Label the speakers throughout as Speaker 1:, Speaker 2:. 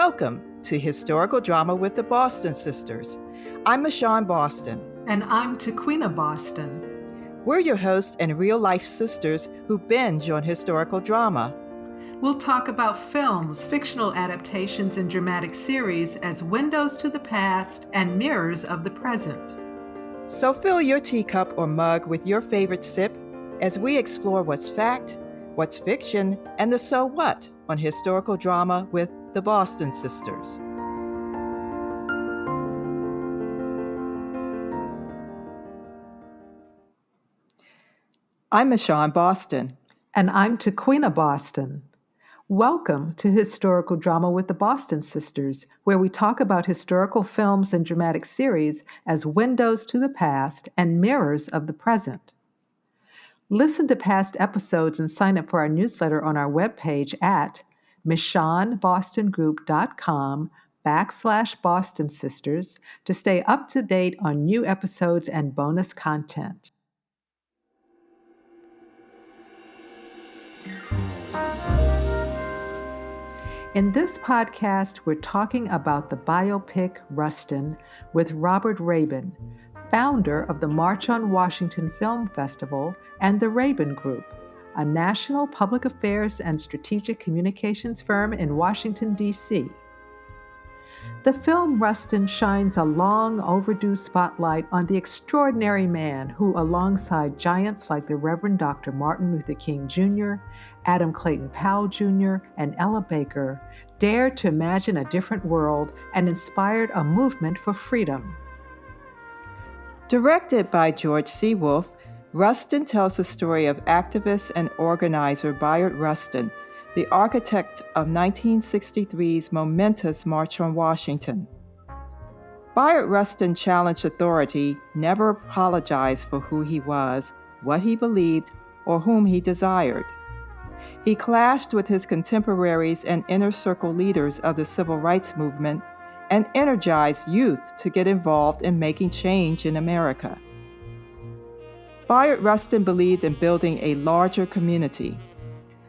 Speaker 1: Welcome to Historical Drama with the Boston Sisters. I'm Michonne Boston.
Speaker 2: And I'm Tequina Boston.
Speaker 1: We're your hosts and real-life sisters who binge on historical drama.
Speaker 2: We'll talk about films, fictional adaptations, and dramatic series as windows to the past and mirrors of the present.
Speaker 1: So fill your teacup or mug with your favorite sip as we explore what's fact, what's fiction, and the so what on historical drama with the Boston Sisters. I'm Michonne Boston.
Speaker 2: And I'm Tequina Boston. Welcome to Historical Drama with the Boston Sisters, where we talk about historical films and dramatic series as windows to the past and mirrors of the present. Listen to past episodes and sign up for our newsletter on our webpage at michonnebostongroup.com/Boston Sisters to stay up to date on new episodes and bonus content. In this podcast, we're talking about the biopic Rustin with Robert Raben, founder of the March on Washington Film Festival and the Raben Group, a national public affairs and strategic communications firm in Washington, D.C. The film Rustin shines a long overdue spotlight on the extraordinary man who, alongside giants like the Reverend Dr. Martin Luther King Jr., Adam Clayton Powell Jr., and Ella Baker, dared to imagine a different world and inspired a movement for freedom.
Speaker 1: Directed by George C. Wolfe, Rustin tells the story of activist and organizer Bayard Rustin, the architect of 1963's momentous March on Washington. Bayard Rustin challenged authority, never apologized for who he was, what he believed, or whom he desired. He clashed with his contemporaries and inner circle leaders of the civil rights movement and energized youth to get involved in making change in America. Bayard Rustin believed in building a larger community.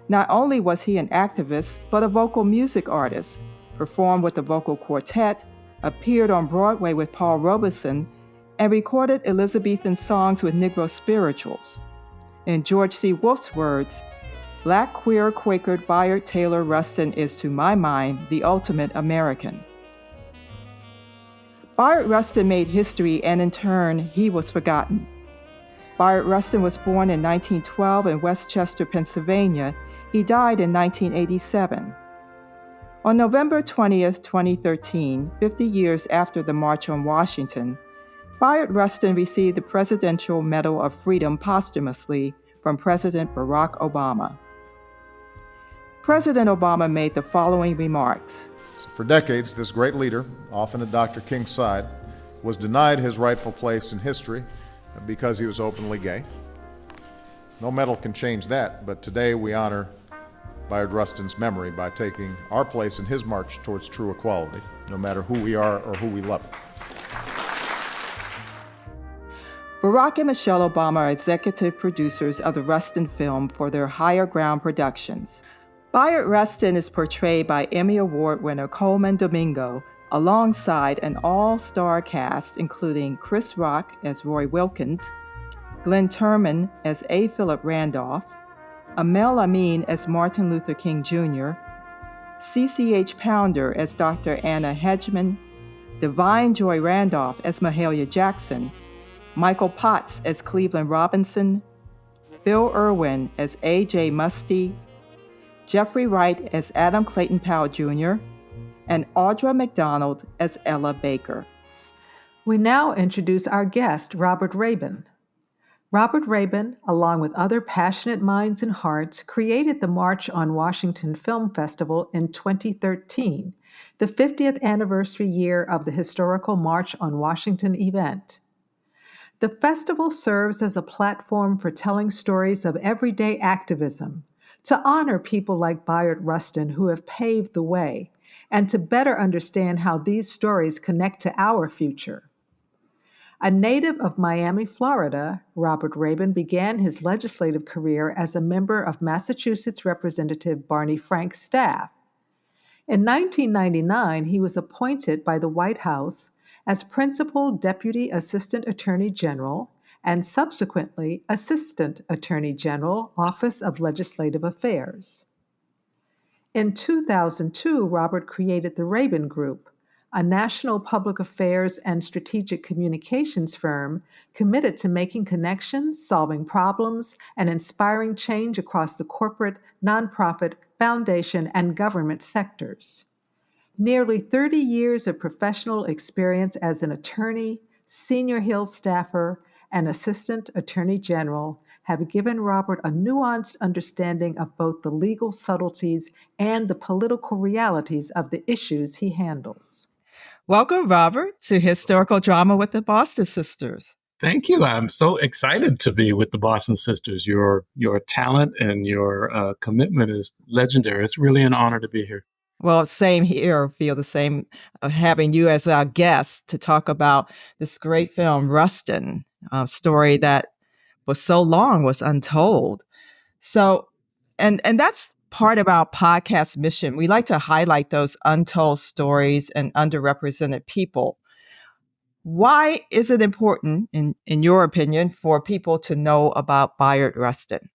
Speaker 1: Not only was he an activist, but a vocal music artist, performed with a vocal quartet, appeared on Broadway with Paul Robeson, and recorded Elizabethan songs with Negro spirituals. In George C. Wolfe's words, Black queer Quaker Bayard Taylor Rustin is, to my mind, the ultimate American. Bayard Rustin made history, and in turn, he was forgotten. Bayard Rustin was born in 1912 in Westchester, Pennsylvania. He died in 1987. On November 20th, 2013, 50 years after the March on Washington, Bayard Rustin received the Presidential Medal of Freedom posthumously from President Barack Obama. President Obama made the following remarks.
Speaker 3: For decades, this great leader, often at Dr. King's side, was denied his rightful place in history because he was openly gay. No medal can change that, but today we honor Bayard Rustin's memory by taking our place in his march towards true equality, no matter who we are or who we love.
Speaker 1: Barack and Michelle Obama are executive producers of the Rustin film for their Higher Ground Productions. Bayard Rustin is portrayed by Emmy Award winner Colman Domingo, alongside an all-star cast including Chris Rock as Roy Wilkins, Glenn Turman as A. Philip Randolph, Amel Amin as Martin Luther King Jr., CCH Pounder as Dr. Anna Hedgeman, Divine Joy Randolph as Mahalia Jackson, Michael Potts as Cleveland Robinson, Bill Irwin as A.J. Musty, Jeffrey Wright as Adam Clayton Powell Jr., and Audra McDonald as Ella Baker.
Speaker 2: We now introduce our guest, Robert Raben. Robert Raben, along with other passionate minds and hearts, created the March on Washington Film Festival in 2013, the 50th anniversary year of the historical March on Washington event. The festival serves as a platform for telling stories of everyday activism, to honor people like Bayard Rustin who have paved the way, and to better understand how these stories connect to our future. A native of Miami, Florida, Robert Raben began his legislative career as a member of Massachusetts Representative Barney Frank's staff. In 1999, he was appointed by the White House as Principal Deputy Assistant Attorney General and subsequently Assistant Attorney General, Office of Legislative Affairs. In 2002, Robert created the Raben Group, a national public affairs and strategic communications firm committed to making connections, solving problems, and inspiring change across the corporate, nonprofit, foundation, and government sectors. Nearly 30 years of professional experience as an attorney, senior Hill staffer, and assistant attorney general have given Robert a nuanced understanding of both the legal subtleties and the political realities of the issues he handles.
Speaker 1: Welcome, Robert, to Historical Drama with the Boston Sisters.
Speaker 4: Thank you. I'm so excited to be with the Boston Sisters. Your talent and your commitment is legendary. It's really an honor to be here.
Speaker 1: Well, same here. Feel the same of having you as our guest to talk about this great film, Rustin, a story that was so long was untold. So, and that's part of our podcast mission. We like to highlight those untold stories and underrepresented people. Why is it important, in your opinion, for people to know about Bayard Rustin?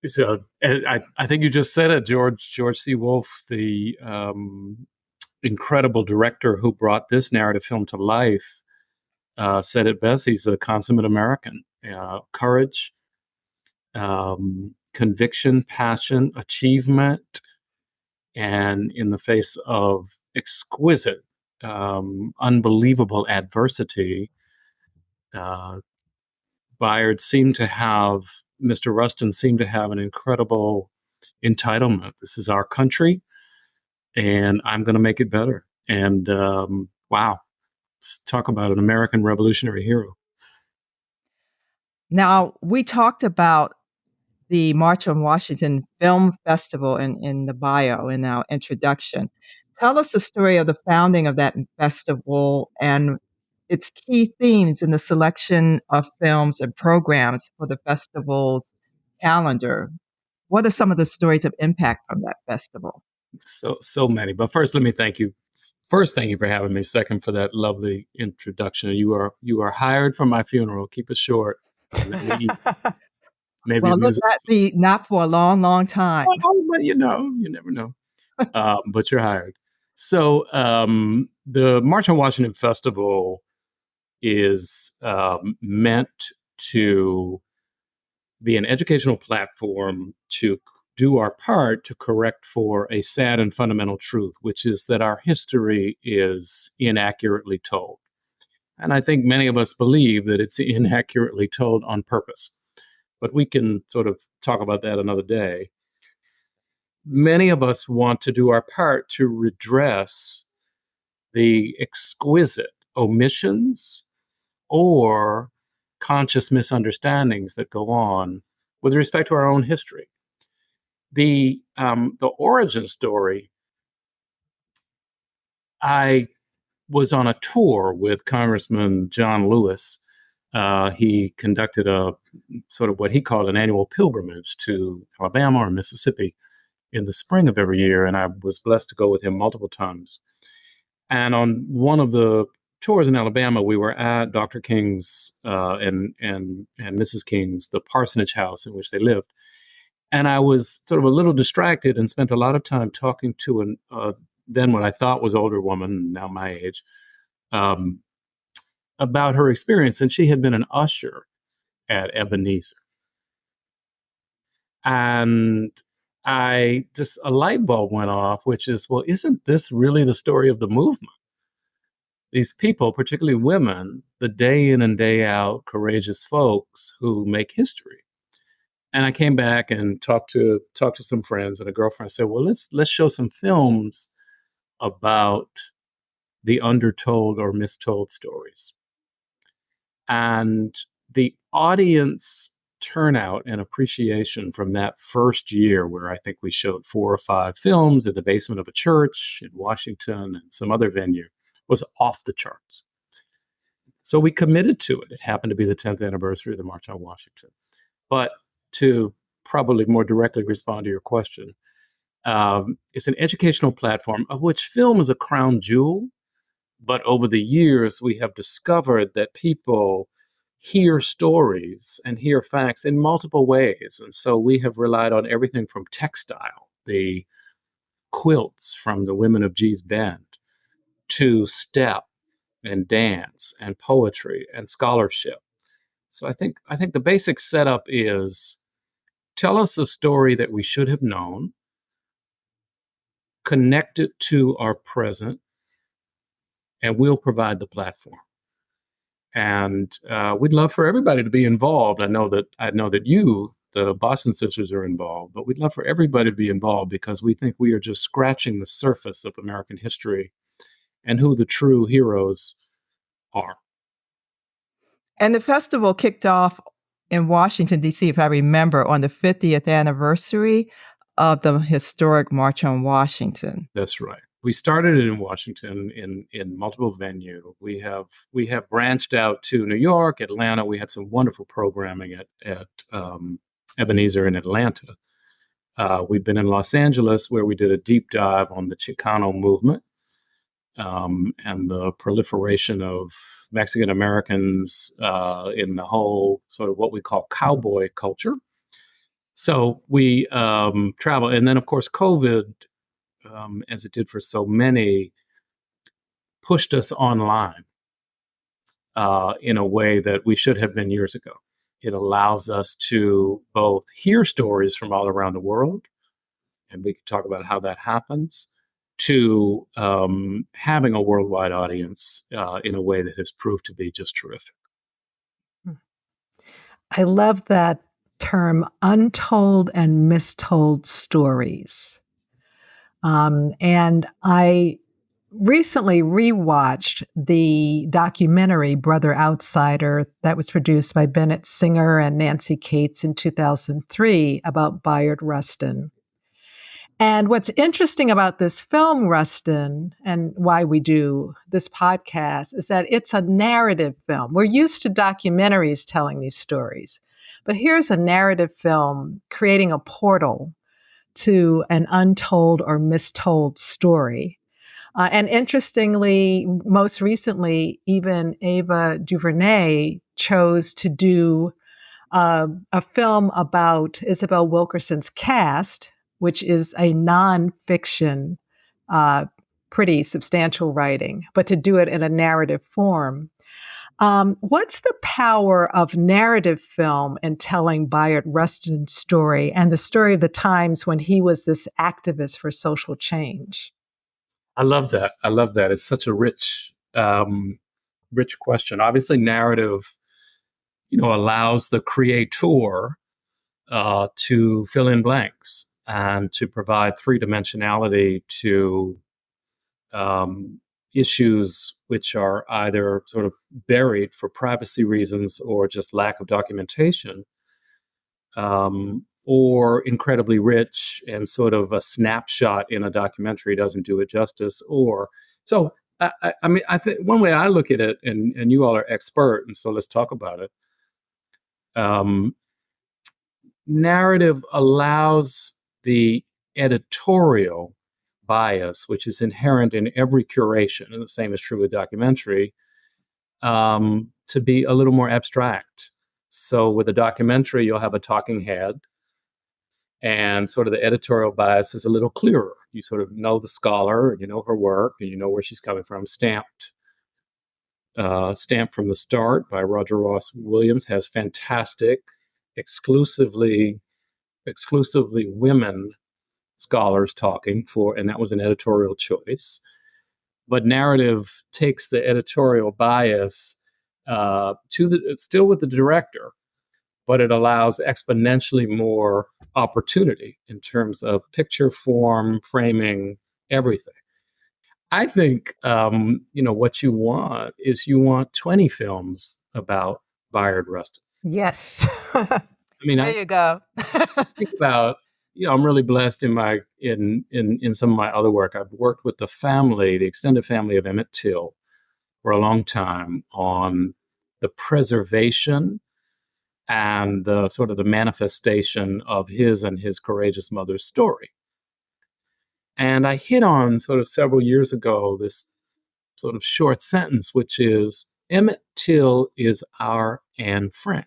Speaker 4: So I think you just said it, George C. Wolfe, the incredible director who brought this narrative film to life, said it best. He's a consummate American. Courage, conviction, passion, achievement, and in the face of exquisite, unbelievable adversity, Bayard seemed to have, Mr. Rustin seemed to have an incredible entitlement. This is our country, and I'm going to make it better. And wow, let's talk about an American revolutionary hero.
Speaker 1: Now, we talked about the March on Washington Film Festival in the bio in our introduction. Tell us the story of the founding of that festival and its key themes in the selection of films and programs for the festival's calendar. What are some of the stories of impact from that festival?
Speaker 4: So many. But first, let me thank you. First, thank you for having me. Second, for that lovely introduction. You are hired for my funeral. Keep it short. Maybe
Speaker 1: well, look, that be not for a long, long time.
Speaker 4: Oh, but you never know. But you're hired. So the March on Washington Festival is meant to be an educational platform to do our part to correct for a sad and fundamental truth, which is that our history is inaccurately told. And I think many of us believe that it's inaccurately told on purpose. But we can sort of talk about that another day. Many of us want to do our part to redress the exquisite omissions or conscious misunderstandings that go on with respect to our own history. The origin story, I was on a tour with Congressman John Lewis. He conducted a sort of what he called an annual pilgrimage to Alabama or Mississippi in the spring of every year, and I was blessed to go with him multiple times. And on one of the tours in Alabama, we were at Dr. King's and Mrs. King's, the parsonage house in which they lived. And I was sort of a little distracted and spent a lot of time talking to then what I thought was older woman, now my age, about her experience. And she had been an usher at Ebenezer. And a light bulb went off, which is, well, isn't this really the story of the movement? These people, particularly women, the day in and day out courageous folks who make history. And I came back and talked to some friends and a girlfriend. I said, well, let's show some films about the undertold or mistold stories. And the audience turnout and appreciation from that first year, where I think we showed 4 or 5 films at the basement of a church in Washington and some other venue, was off the charts. So we committed to it. It happened to be the 10th anniversary of the March on Washington. But to probably more directly respond to your question, It's an educational platform of which film is a crown jewel. But over the years, we have discovered that people hear stories and hear facts in multiple ways. And so we have relied on everything from textile, the quilts from the women of Gee's Bend, to step and dance and poetry and scholarship. So I think the basic setup is tell us a story that we should have known, connect it to our present, and we'll provide the platform. And we'd love for everybody to be involved. I know that you, the Boston sisters, are involved, but we'd love for everybody to be involved because we think we are just scratching the surface of American history and who the true heroes are.
Speaker 1: And the festival kicked off in Washington, D.C., if I remember, on the 50th anniversary of the historic March on Washington.
Speaker 4: That's right. We started it in Washington in multiple venues. We have branched out to New York, Atlanta. We had some wonderful programming at Ebenezer in Atlanta. We've been in Los Angeles, where we did a deep dive on the Chicano movement and the proliferation of Mexican Americans in the whole sort of what we call cowboy culture. So we travel, and then of course COVID, as it did for so many, pushed us online in a way that we should have been years ago. It allows us to both hear stories from all around the world, and we can talk about how that happens, to having a worldwide audience in a way that has proved to be just terrific.
Speaker 2: I love that term, untold and mistold stories. And I recently rewatched the documentary Brother Outsider that was produced by Bennett Singer and Nancy Cates in 2003 about Bayard Rustin. And what's interesting about this film, Rustin, and why we do this podcast, is that it's a narrative film. We're used to documentaries telling these stories, but here's a narrative film creating a portal to an untold or mistold story. And interestingly, most recently, even Ava DuVernay chose to do a film about Isabel Wilkerson's Caste, which is a nonfiction, pretty substantial writing, but to do it in a narrative form. What's the power of narrative film in telling Bayard Rustin's story and the story of the times when he was this activist for social change?
Speaker 4: I love that. I love that. It's such a rich question. Obviously, narrative, allows the creator to fill in blanks and to provide three-dimensionality to issues which are either sort of buried for privacy reasons or just lack of documentation, or incredibly rich and sort of a snapshot in a documentary doesn't do it justice. I think one way I look at it, and you all are expert, and so let's talk about it. Narrative allows the editorial bias, which is inherent in every curation, and the same is true with documentary, to be a little more abstract. So with a documentary, you'll have a talking head, and sort of the editorial bias is a little clearer. You sort of know the scholar, and you know her work, and you know where she's coming from. Stamped from the Start by Roger Ross Williams has fantastic, exclusively women scholars talking for, and that was an editorial choice. But narrative takes the editorial bias still with the director, but it allows exponentially more opportunity in terms of picture, form, framing, everything. I think, what you want is 20 films about Bayard Rustin.
Speaker 2: Yes.
Speaker 1: There you go.
Speaker 4: Think about, I'm really blessed in some of my other work. I've worked with the extended family of Emmett Till for a long time on the preservation and the sort of the manifestation of his and his courageous mother's story. And I hit on sort of several years ago this sort of short sentence, which is Emmett Till is our Anne Frank.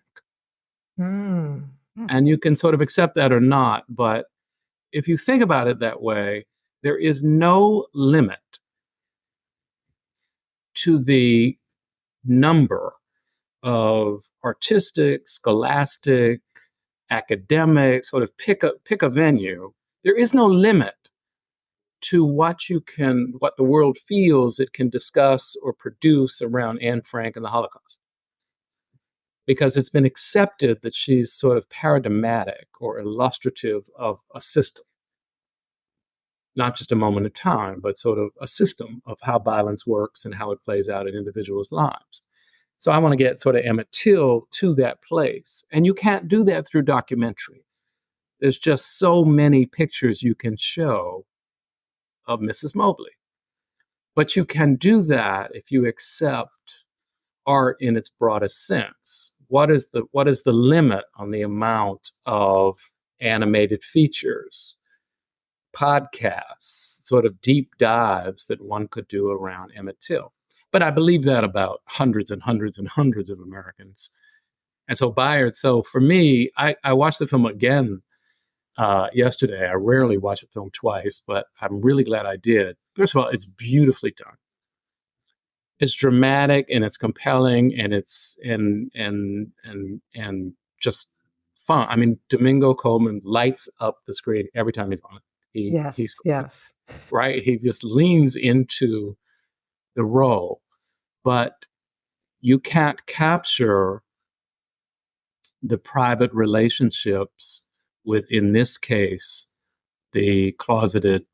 Speaker 2: Mm.
Speaker 4: And you can sort of accept that or not, but if you think about it that way, there is no limit to the number of artistic, scholastic, academic, sort of pick a venue. There is no limit to what the world feels it can discuss or produce around Anne Frank and the Holocaust. Because it's been accepted that she's sort of paradigmatic or illustrative of a system. Not just a moment in time, but sort of a system of how violence works and how it plays out in individuals' lives. So I want to get sort of Emmett Till to that place. And you can't do that through documentary. There's just so many pictures you can show of Mrs. Mobley. But you can do that if you accept art in its broadest sense. What is the limit on the amount of animated features, podcasts, sort of deep dives that one could do around Emmett Till? But I believe that about hundreds and hundreds and hundreds of Americans. And so Bayard, so for me, I watched the film again yesterday. I rarely watch a film twice, but I'm really glad I did. First of all, it's beautifully done. It's dramatic and it's compelling and it's and just fun. I mean, Domingo Colman lights up the screen every time he's on it.
Speaker 2: Yes.
Speaker 4: Right. He just leans into the role, but you can't capture the private relationships with, in this case, the closeted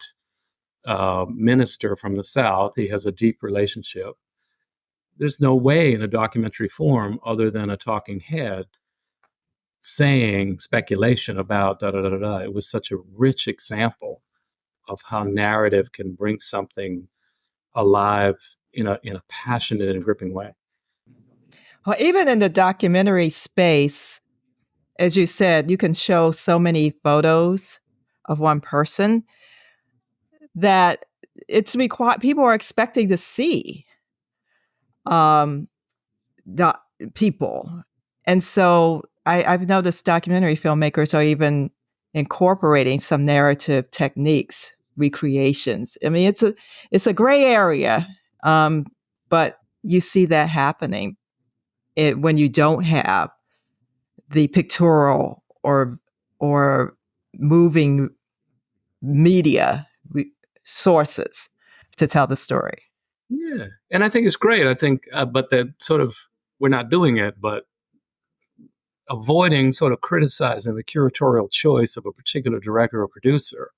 Speaker 4: minister from the South. He has a deep relationship. There's no way in a documentary form other than a talking head saying speculation about da da da da. It was such a rich example of how narrative can bring something alive in a passionate and gripping way.
Speaker 1: Well, even in the documentary space, as you said, you can show so many photos of one person that it's required. People are expecting to see the people, and so I've noticed documentary filmmakers are even incorporating some narrative techniques, recreations. I mean, it's a gray area, but you see that happening when you don't have the pictorial or moving media sources to tell the story.
Speaker 4: Yeah, and I think it's great. I think, but that sort of we're not doing it, but avoiding sort of criticizing the curatorial choice of a particular director or producer,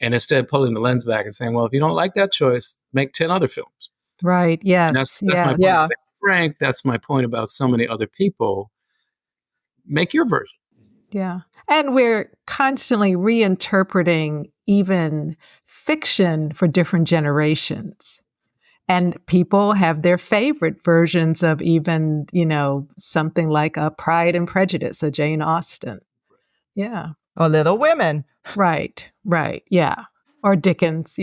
Speaker 4: and instead pulling the lens back and saying, well, if you don't like that choice, make 10 other films.
Speaker 2: Right.
Speaker 4: And
Speaker 2: Yes.
Speaker 4: that's my point
Speaker 1: Yeah.
Speaker 4: about Frank. That's my point about so many other people. Make your version.
Speaker 2: Yeah. And we're constantly reinterpreting even fiction for different generations. And people have their favorite versions of even, something like a Pride and Prejudice, a Jane Austen. Yeah.
Speaker 1: Or Little Women.
Speaker 2: Right. Yeah. Or Dickens,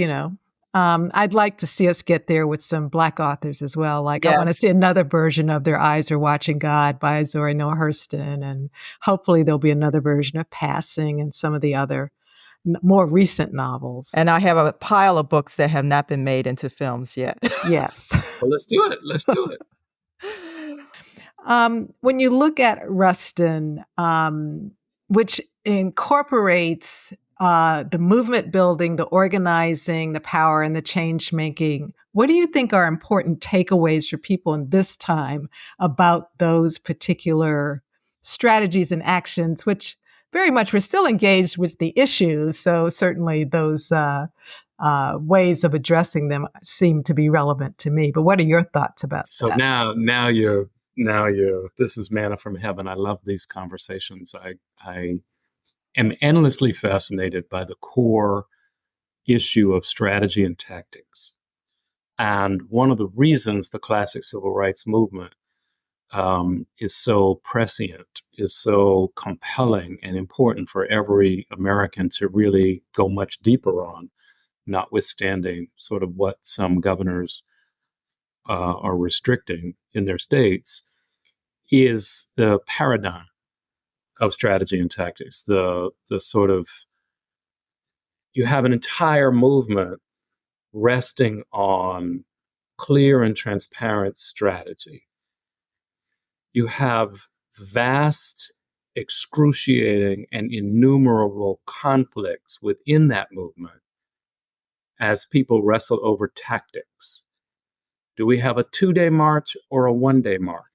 Speaker 2: I'd like to see us get there with some Black authors as well. Like, I want to
Speaker 1: Yes.
Speaker 2: see another version of Their Eyes Are Watching God by Zora Neale Hurston. And hopefully there'll be another version of Passing and some of the other more recent novels.
Speaker 1: And I have a pile of books that have not been made into films yet.
Speaker 2: Yes.
Speaker 4: Well, let's do it. Let's do it.
Speaker 2: When you look at Rustin, which incorporates the movement building, the organizing, the power, and the change making, what do you think are important takeaways for people in this time about those particular strategies and actions, which very much we're still engaged with the issues. So certainly those ways of addressing them seem to be relevant to me. But what are your thoughts about
Speaker 4: So
Speaker 2: that?
Speaker 4: now you're this is manna from heaven. I love these conversations. I am endlessly fascinated by the core issue of strategy and tactics. And one of the reasons the classic civil rights movement is so prescient, is so compelling and important for every American to really go much deeper on, notwithstanding sort of what some governors are restricting in their states, is the paradigm of strategy and tactics. The sort of, you have an entire movement resting on clear and transparent strategy. You have vast, excruciating, and innumerable conflicts within that movement as people wrestle over tactics. Do we have a 2-day march or a 1-day march?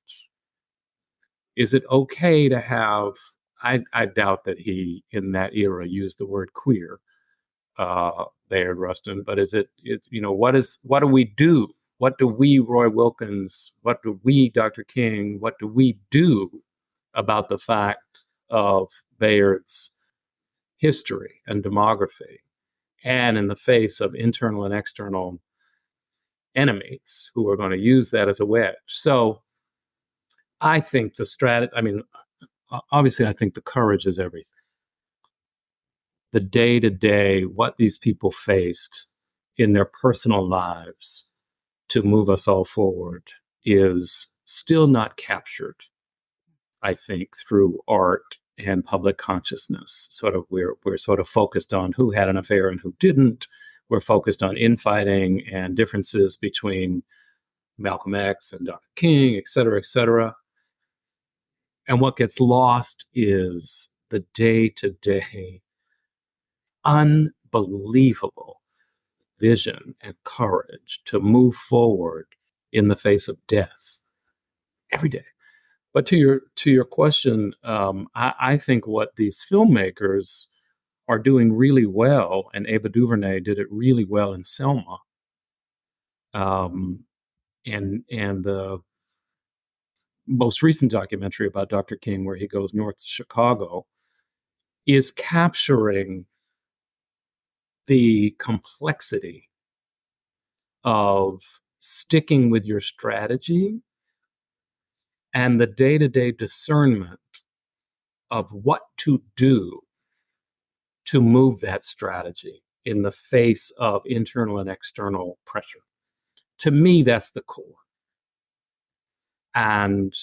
Speaker 4: Is it okay to have, I doubt that he, in that era, used the word queer, Bayard Rustin, but what do we do? What do we, Roy Wilkins, what do we, Dr. King, what do we do about the fact of Bayard's history and demography, and in the face of internal and external enemies who are going to use that as a wedge? So I think obviously I think the courage is everything. The day-to-day, what these people faced in their personal lives to move us all forward is still not captured, I think, through art and public consciousness. Sort of, we're sort of focused on who had an affair and who didn't. We're focused on infighting and differences between Malcolm X and Dr. King, et cetera, et cetera. And what gets lost is the day-to-day, unbelievable vision and courage to move forward in the face of death every day. But to your question, I think what these filmmakers are doing really well, and Ava DuVernay did it really well in Selma, and the most recent documentary about Dr. King, where he goes north to Chicago, is capturing the complexity of sticking with your strategy and the day-to-day discernment of what to do to move that strategy in the face of internal and external pressure. To me, that's the core. And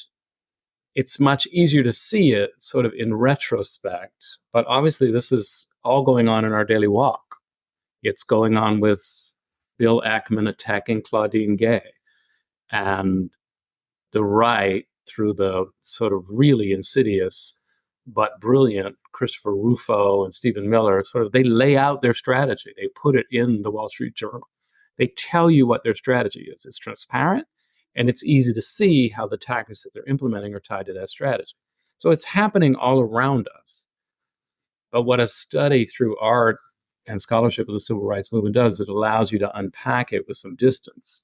Speaker 4: it's much easier to see it sort of in retrospect, but obviously this is all going on in our daily walk. It's going on with Bill Ackman attacking Claudine Gay, and the right, through the sort of really insidious but brilliant Christopher Rufo and Stephen Miller, sort of, they lay out their strategy. They put it in the Wall Street Journal. They tell you what their strategy is. It's transparent, and it's easy to see how the tactics that they're implementing are tied to that strategy. So it's happening all around us. But what a study through art and scholarship of the civil rights movement does, it allows you to unpack it with some distance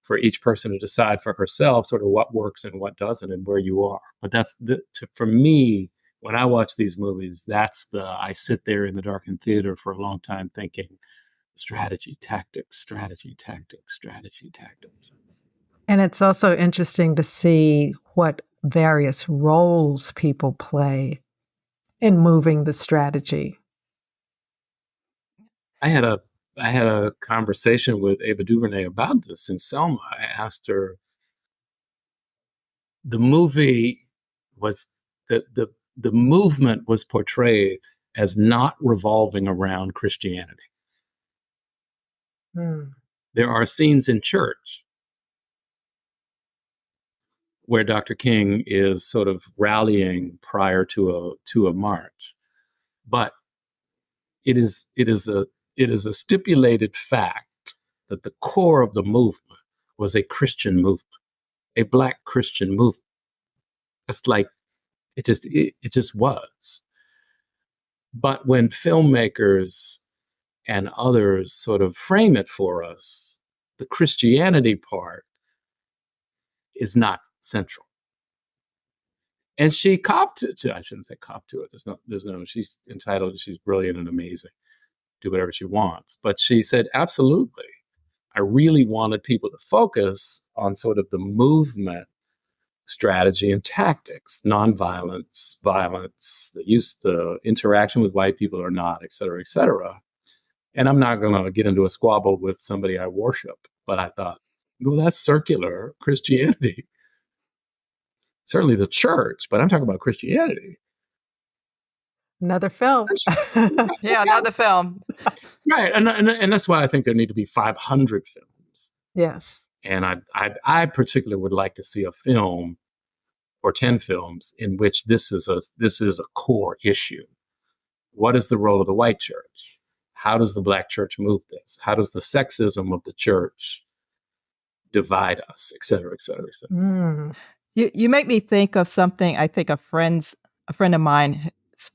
Speaker 4: for each person to decide for herself sort of what works and what doesn't and where you are. But that's for me, when I watch these movies, I sit there in the darkened theater for a long time thinking strategy, tactics, strategy, tactics, strategy, tactics.
Speaker 2: And it's also interesting to see what various roles people play in moving the strategy.
Speaker 4: I had a conversation with Ava DuVernay about this in Selma. I asked her, the movie was, the movement was portrayed as not revolving around Christianity. There are scenes in church where Dr. King is sort of rallying prior to a march, but it is a stipulated fact that the core of the movement was a Christian movement, a Black Christian movement. It's like it just was. But when filmmakers and others sort of frame it for us, the Christianity part is not central. And she copped to, I shouldn't say cop to it. She's entitled, she's brilliant and amazing. Do whatever she wants. But she said, absolutely. I really wanted people to focus on sort of the movement strategy and tactics, nonviolence, violence, the interaction with white people or not, et cetera, et cetera. And I'm not going to get into a squabble with somebody I worship, but I thought, well, that's circular Christianity. Certainly the church, but I'm talking about Christianity.
Speaker 2: Another film.
Speaker 1: Yeah, another film.
Speaker 4: Right. And that's why I think there need to be 500 films.
Speaker 2: Yes.
Speaker 4: And I particularly would like to see a film or 10 films in which this is a core issue. What is the role of the white church? How does the black church move this? How does the sexism of the church divide us, et cetera, et cetera, et cetera.
Speaker 2: Mm.
Speaker 1: You make me think of something I think a friend of mine's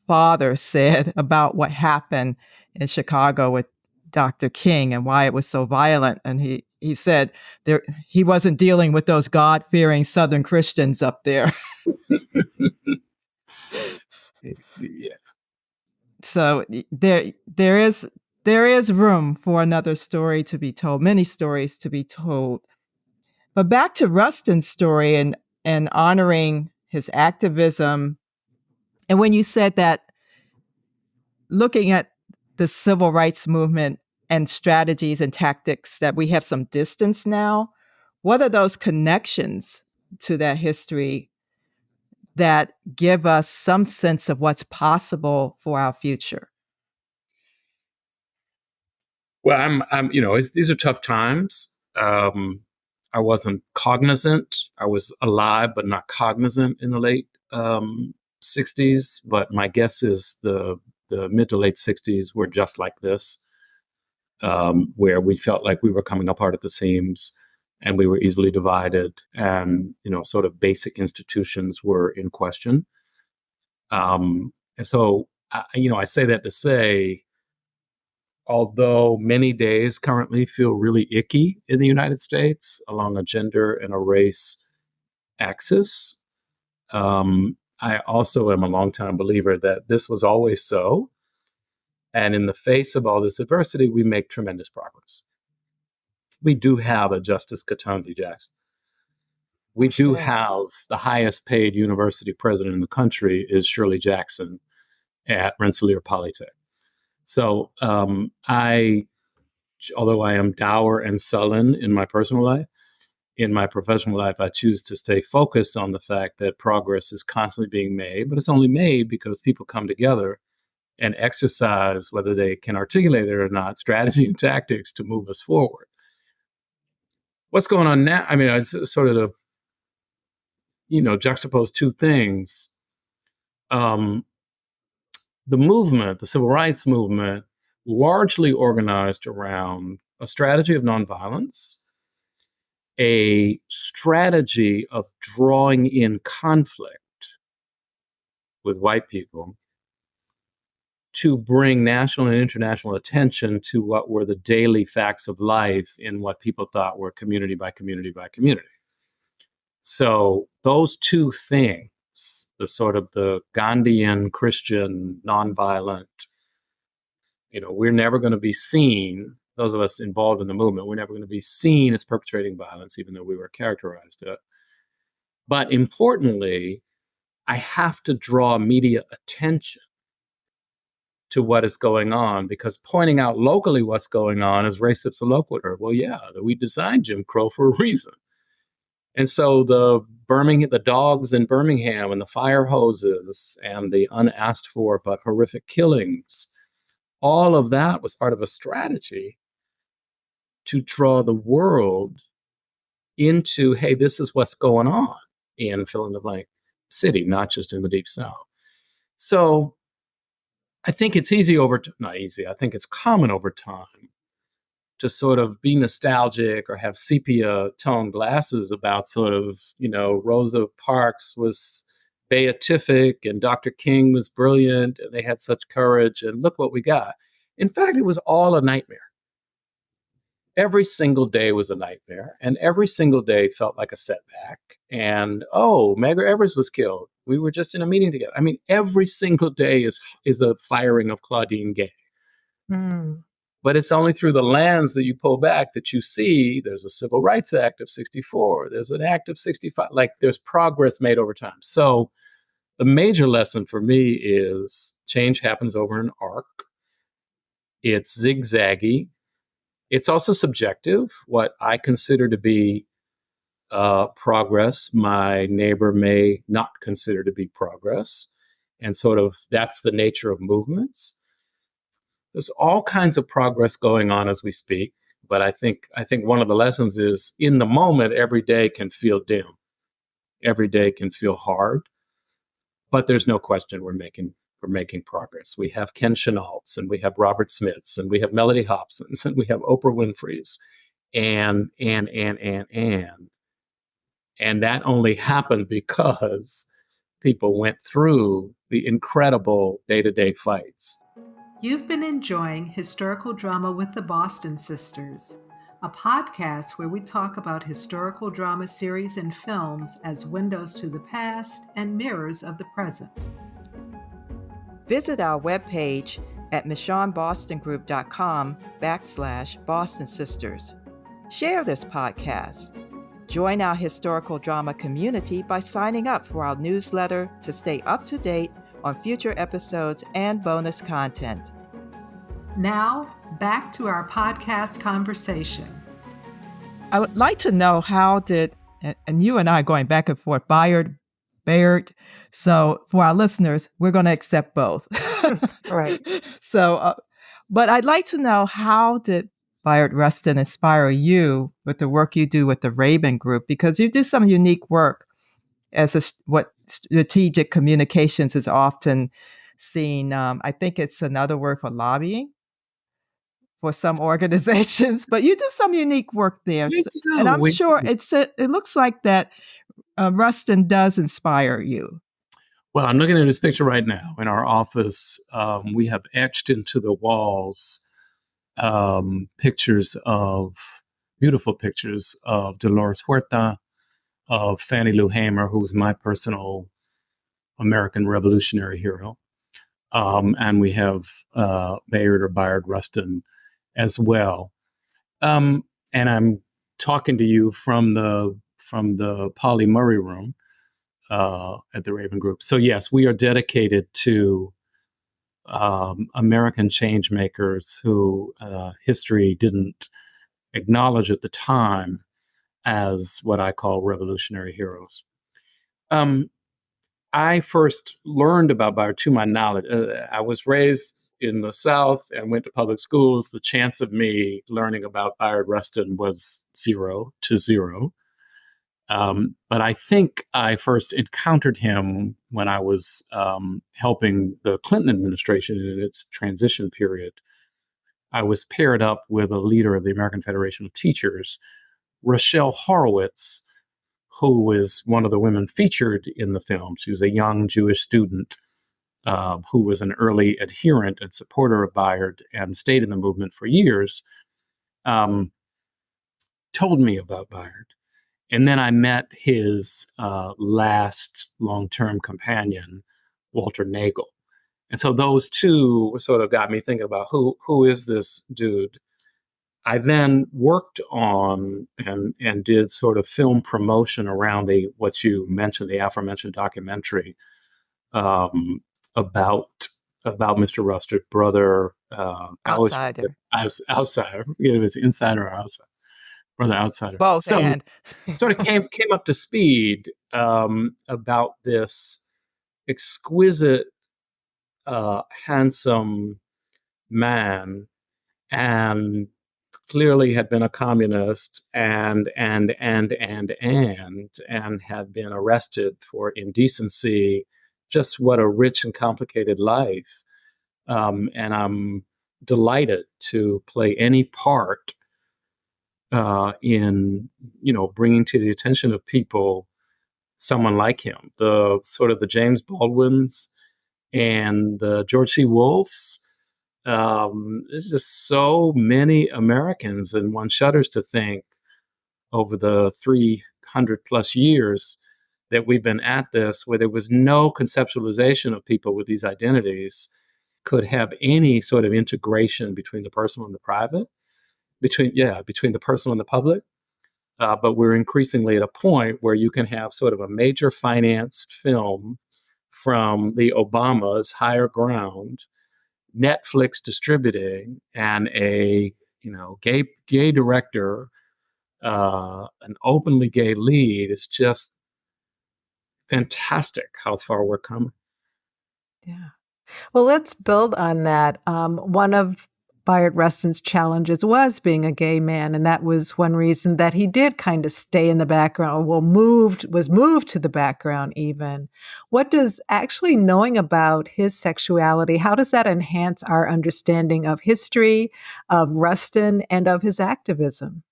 Speaker 1: father said about what happened in Chicago with Dr. King and why it was so violent. And he said he wasn't dealing with those God-fearing Southern Christians up there.
Speaker 4: Yeah.
Speaker 1: So there is room for another story to be told, many stories to be told. But back to Rustin's story and honoring his activism. And when you said that looking at the civil rights movement and strategies and tactics that we have some distance now, what are those connections to that history that give us some sense of what's possible for our future?
Speaker 4: Well, these are tough times. I wasn't cognizant. I was alive, but not cognizant in the late 60s. But my guess is the mid to late 60s were just like this, where we felt like we were coming apart at the seams and we were easily divided, and sort of basic institutions were in question. And so, I say that to say, although many days currently feel really icky in the United States along a gender and a race axis, I also am a longtime believer that this was always so. And in the face of all this adversity, we make tremendous progress. We do have a Justice Ketanji Jackson. We do have the highest paid university president in the country is Shirley Jackson at Rensselaer Polytech. So although I am dour and sullen in my personal life, in my professional life, I choose to stay focused on the fact that progress is constantly being made, but it's only made because people come together and exercise, whether they can articulate it or not, strategy and tactics to move us forward. What's going on now? I mean, I sort of, juxtapose two things. The movement, the civil rights movement, largely organized around a strategy of nonviolence, a strategy of drawing in conflict with white people to bring national and international attention to what were the daily facts of life in what people thought were community by community by community. So those two things, the sort of the Gandhian Christian nonviolent, we're never going to be seen, those of us involved in the movement, we're never going to be seen as perpetrating violence, even though we were characterized it. But importantly, I have to draw media attention to what is going on, because pointing out locally what's going on is res ipsa loquitur. Well, yeah, we designed Jim Crow for a reason. And so the dogs in Birmingham and the fire hoses and the unasked for but horrific killings, all of that was part of a strategy to draw the world into, hey, this is what's going on in fill in the blank city, not just in the Deep South. So I think it's I think it's common over time to sort of be nostalgic or have sepia toned glasses about sort of, Rosa Parks was beatific and Dr. King was brilliant and they had such courage and look what we got. In fact, it was all a nightmare. Every single day was a nightmare, and every single day felt like a setback. And, Medgar Evers was killed. We were just in a meeting together. I mean, every single day is a firing of Claudine Gay.
Speaker 2: Mm.
Speaker 4: But it's only through the lens that you pull back that you see there's a Civil Rights Act of 64, there's an Act of 65, like there's progress made over time. So the major lesson for me is change happens over an arc. It's zigzaggy. It's also subjective. What I consider to be progress, my neighbor may not consider to be progress. And sort of that's the nature of movements. There's all kinds of progress going on as we speak. But I think one of the lessons is in the moment, every day can feel dim. Every day can feel hard. But there's no question we're making progress. We have Ken Chenaults, and we have Robert Smiths, and we have Melody Hobsons, and we have Oprah Winfrey's, and that only happened because people went through the incredible day-to-day fights.
Speaker 2: You've been enjoying Historical Drama with the Boston Sisters, a podcast where we talk about historical drama series and films as windows to the past and mirrors of the present.
Speaker 1: Visit our webpage at michonnebostongroup.com/Boston Sisters. Share this podcast. Join our historical drama community by signing up for our newsletter to stay up to date on future episodes and bonus content.
Speaker 2: Now, back to our podcast conversation.
Speaker 1: I would like to know and you and I going back and forth, Bayard. So for our listeners, we're going to accept both.
Speaker 2: Right.
Speaker 1: So, but I'd like to know, how did Bayard Rustin inspire you with the work you do with the Raben Group? Because you do some unique work what strategic communications is often seen. I think it's another word for lobbying for some organizations, but you do some unique work there. And I'm sure it looks like that Rustin does inspire you.
Speaker 4: Well, I'm looking at this picture right now in our office. We have etched into the walls beautiful pictures of Dolores Huerta, of Fannie Lou Hamer, who was my personal American revolutionary hero. And we have Bayard Rustin as well. And I'm talking to you from the Polly Murray room at the Raben Group. So yes, we are dedicated to American changemakers who history didn't acknowledge at the time as what I call revolutionary heroes. I first learned about Bayard, to my knowledge. I was raised in the South and went to public schools. The chance of me learning about Bayard Rustin was 0 to 0. But I think I first encountered him when I was helping the Clinton administration in its transition period. I was paired up with a leader of the American Federation of Teachers, Rochelle Horowitz, who was one of the women featured in the film. She was a young Jewish student who was an early adherent and supporter of Bayard and stayed in the movement for years, told me about Bayard. And then I met his last long-term companion, Walter Nagel. And so those two sort of got me thinking about who is this dude? I then worked on and did sort of film promotion around what you mentioned, the aforementioned documentary about Mr. Rustin, brother
Speaker 1: Outsider.
Speaker 4: Outsider. It was insider or outsider. Brother outsider.
Speaker 1: Both.
Speaker 4: So
Speaker 1: and
Speaker 4: sort of came up to speed about this exquisite, handsome man, and clearly had been a communist and had been arrested for indecency. Just what a rich and complicated life. And I'm delighted to play any part in, bringing to the attention of people someone like him, the sort of the James Baldwins and the George C. Wolfes. There's just so many Americans, and one shudders to think over the 300 plus years that we've been at this, where there was no conceptualization of people with these identities could have any sort of integration between the personal and the private, between the personal and the public. But we're increasingly at a point where you can have sort of a major financed film from the Obamas, higher ground, Netflix distributing and a gay director, an openly gay lead, is just fantastic how far we're coming.
Speaker 2: Yeah. Well, let's build on that. One of Bayard Rustin's challenges was being a gay man, and that was one reason that he did kind of stay in the background, or was moved to the background even. What does actually knowing about his sexuality, how does that enhance our understanding of history, of Rustin, and of his activism?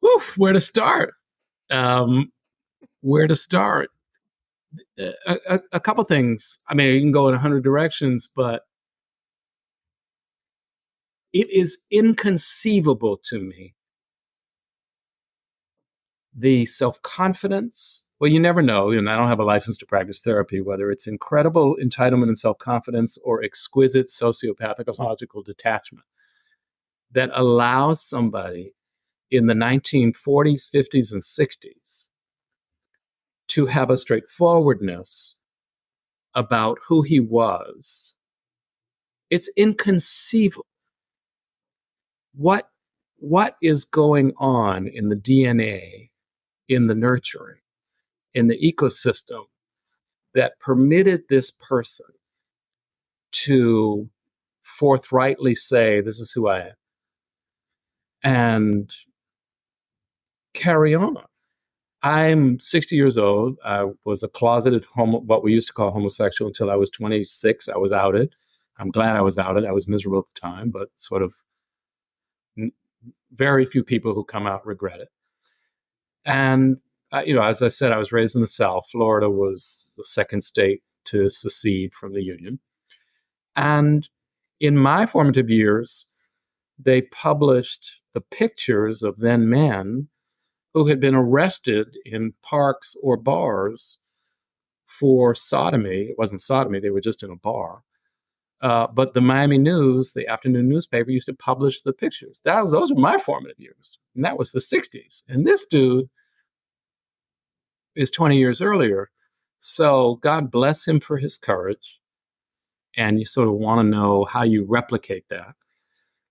Speaker 4: Oof, where to start? Where to start? A couple things. I mean, you can go in 100 directions, but it is inconceivable to me, the self-confidence. Well, you never know, and I don't have a license to practice therapy, whether it's incredible entitlement and self-confidence or exquisite sociopathological detachment that allows somebody in the 1940s, 50s, and 60s to have a straightforwardness about who he was. It's inconceivable. What is going on in the DNA, in the nurturing, in the ecosystem that permitted this person to forthrightly say, this is who I am, and carry on. I'm 60 years old. I was a closeted what we used to call homosexual until I was 26. I was outed. I'm glad I was outed. I was miserable at the time, but sort of very few people who come out regret it. And, as I said, I was raised in the South. Florida was the second state to secede from the Union. And in my formative years, they published the pictures of then men who had been arrested in parks or bars for sodomy. It wasn't sodomy, they were just in a bar. But the Miami News, the afternoon newspaper, used to publish the pictures. Those were my formative years, and that was the 60s. And this dude is 20 years earlier. So God bless him for his courage. And you sort of want to know how you replicate that.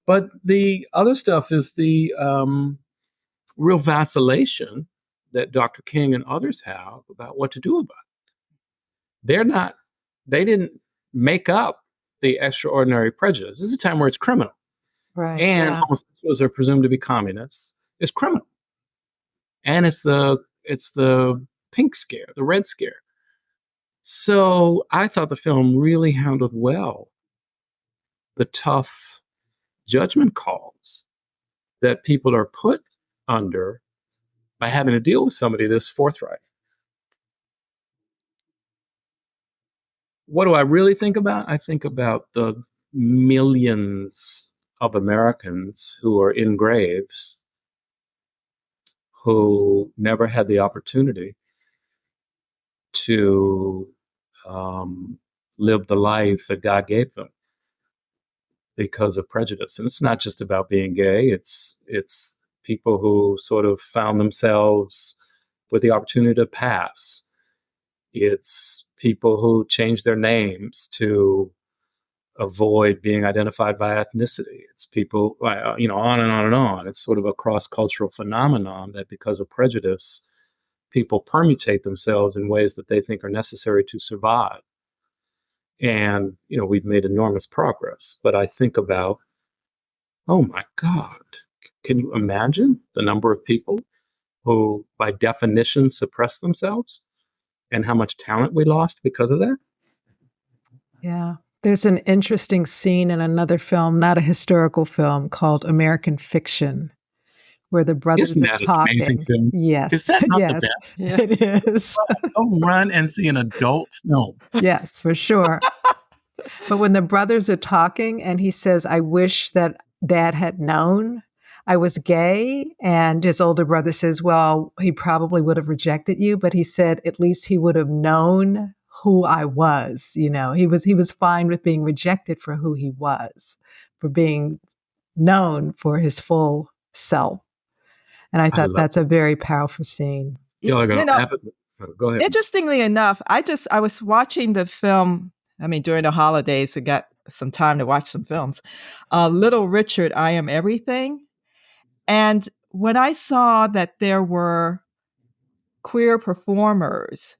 Speaker 4: But the other stuff is the real vacillation that Dr. King and others have about what to do about it. They didn't make up the extraordinary prejudice. This is a time where it's criminal.
Speaker 2: Right.
Speaker 4: And
Speaker 2: Yeah.
Speaker 4: homosexuals are presumed to be communists. It's criminal. And it's the pink scare, the red scare. So I thought the film really handled well the tough judgment calls that people are put under by having to deal with somebody this forthright. What do I really think about? I think about the millions of Americans who are in graves who never had the opportunity to live the life that God gave them because of prejudice. And it's not just about being gay. It's people who sort of found themselves with the opportunity to pass. It's people who changed their names to avoid being identified by ethnicity. It's people, on and on and on. It's sort of a cross-cultural phenomenon that because of prejudice, people permutate themselves in ways that they think are necessary to survive. And, we've made enormous progress. But I think about, oh my God, can you imagine the number of people who, by definition, suppress themselves and how much talent we lost because of that?
Speaker 2: Yeah. There's an interesting scene in another film, not a historical film, called American Fiction, where the brothers
Speaker 4: Isn't
Speaker 2: are
Speaker 4: that an amazing
Speaker 2: talking.
Speaker 4: film?
Speaker 2: Yes.
Speaker 4: Is that not the
Speaker 2: Yes,
Speaker 4: best?
Speaker 1: Yeah.
Speaker 2: it is.
Speaker 4: Go run and see an adult film.
Speaker 2: Yes, for sure. But when the brothers are talking and he says, I wish that Dad had known I was gay, and his older brother says, well, he probably would have rejected you, but he said at least he would have known who I was. He was fine with being rejected for who he was, for being known for his full self. And I
Speaker 4: I
Speaker 2: thought
Speaker 4: love
Speaker 2: that's a very powerful scene.
Speaker 4: Y'all are
Speaker 1: You
Speaker 4: going to
Speaker 1: know,
Speaker 4: have it. Go ahead.
Speaker 1: interestingly enough, I was watching the film. I mean, during the holidays, I got some time to watch some films. Little Richard, I Am Everything. And when I saw that there were queer performers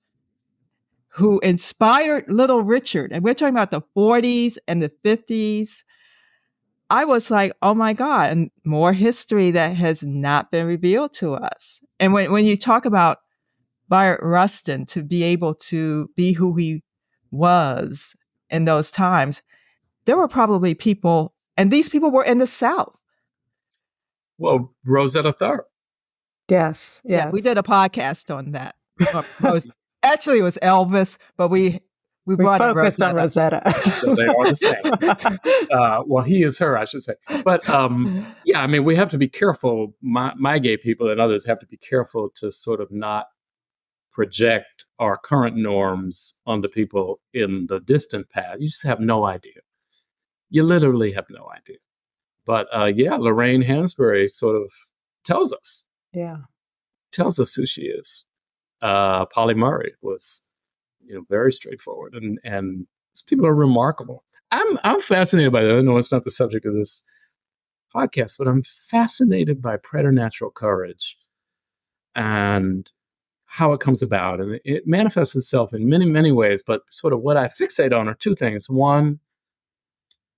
Speaker 1: who inspired Little Richard, and we're talking about the 40s and the 50s, I was like, oh my God, and more history that has not been revealed to us. And when you talk about Bayard Rustin to be able to be who he was in those times, there were probably people, and these people were in the South.
Speaker 4: Well, Rosetta Tharpe.
Speaker 2: Yes.
Speaker 1: Yeah, we did a podcast on that. Actually, it was Elvis, but we brought in
Speaker 2: focused on Rosetta.
Speaker 4: So they are the same. Well, he is her, I should say. But yeah, I mean, we have to be careful. My gay people and others have to be careful to sort of not project our current norms onto people in the distant past. You just have no idea. You literally have no idea. But yeah, Lorraine Hansberry sort of tells us.
Speaker 2: Yeah.
Speaker 4: Tells us who she is. Polly Murray was, very straightforward, and these people are remarkable. I'm fascinated by that. I know it's not the subject of this podcast, but I'm fascinated by preternatural courage and how it comes about, and it manifests itself in many, many ways. But sort of what I fixate on are two things. One,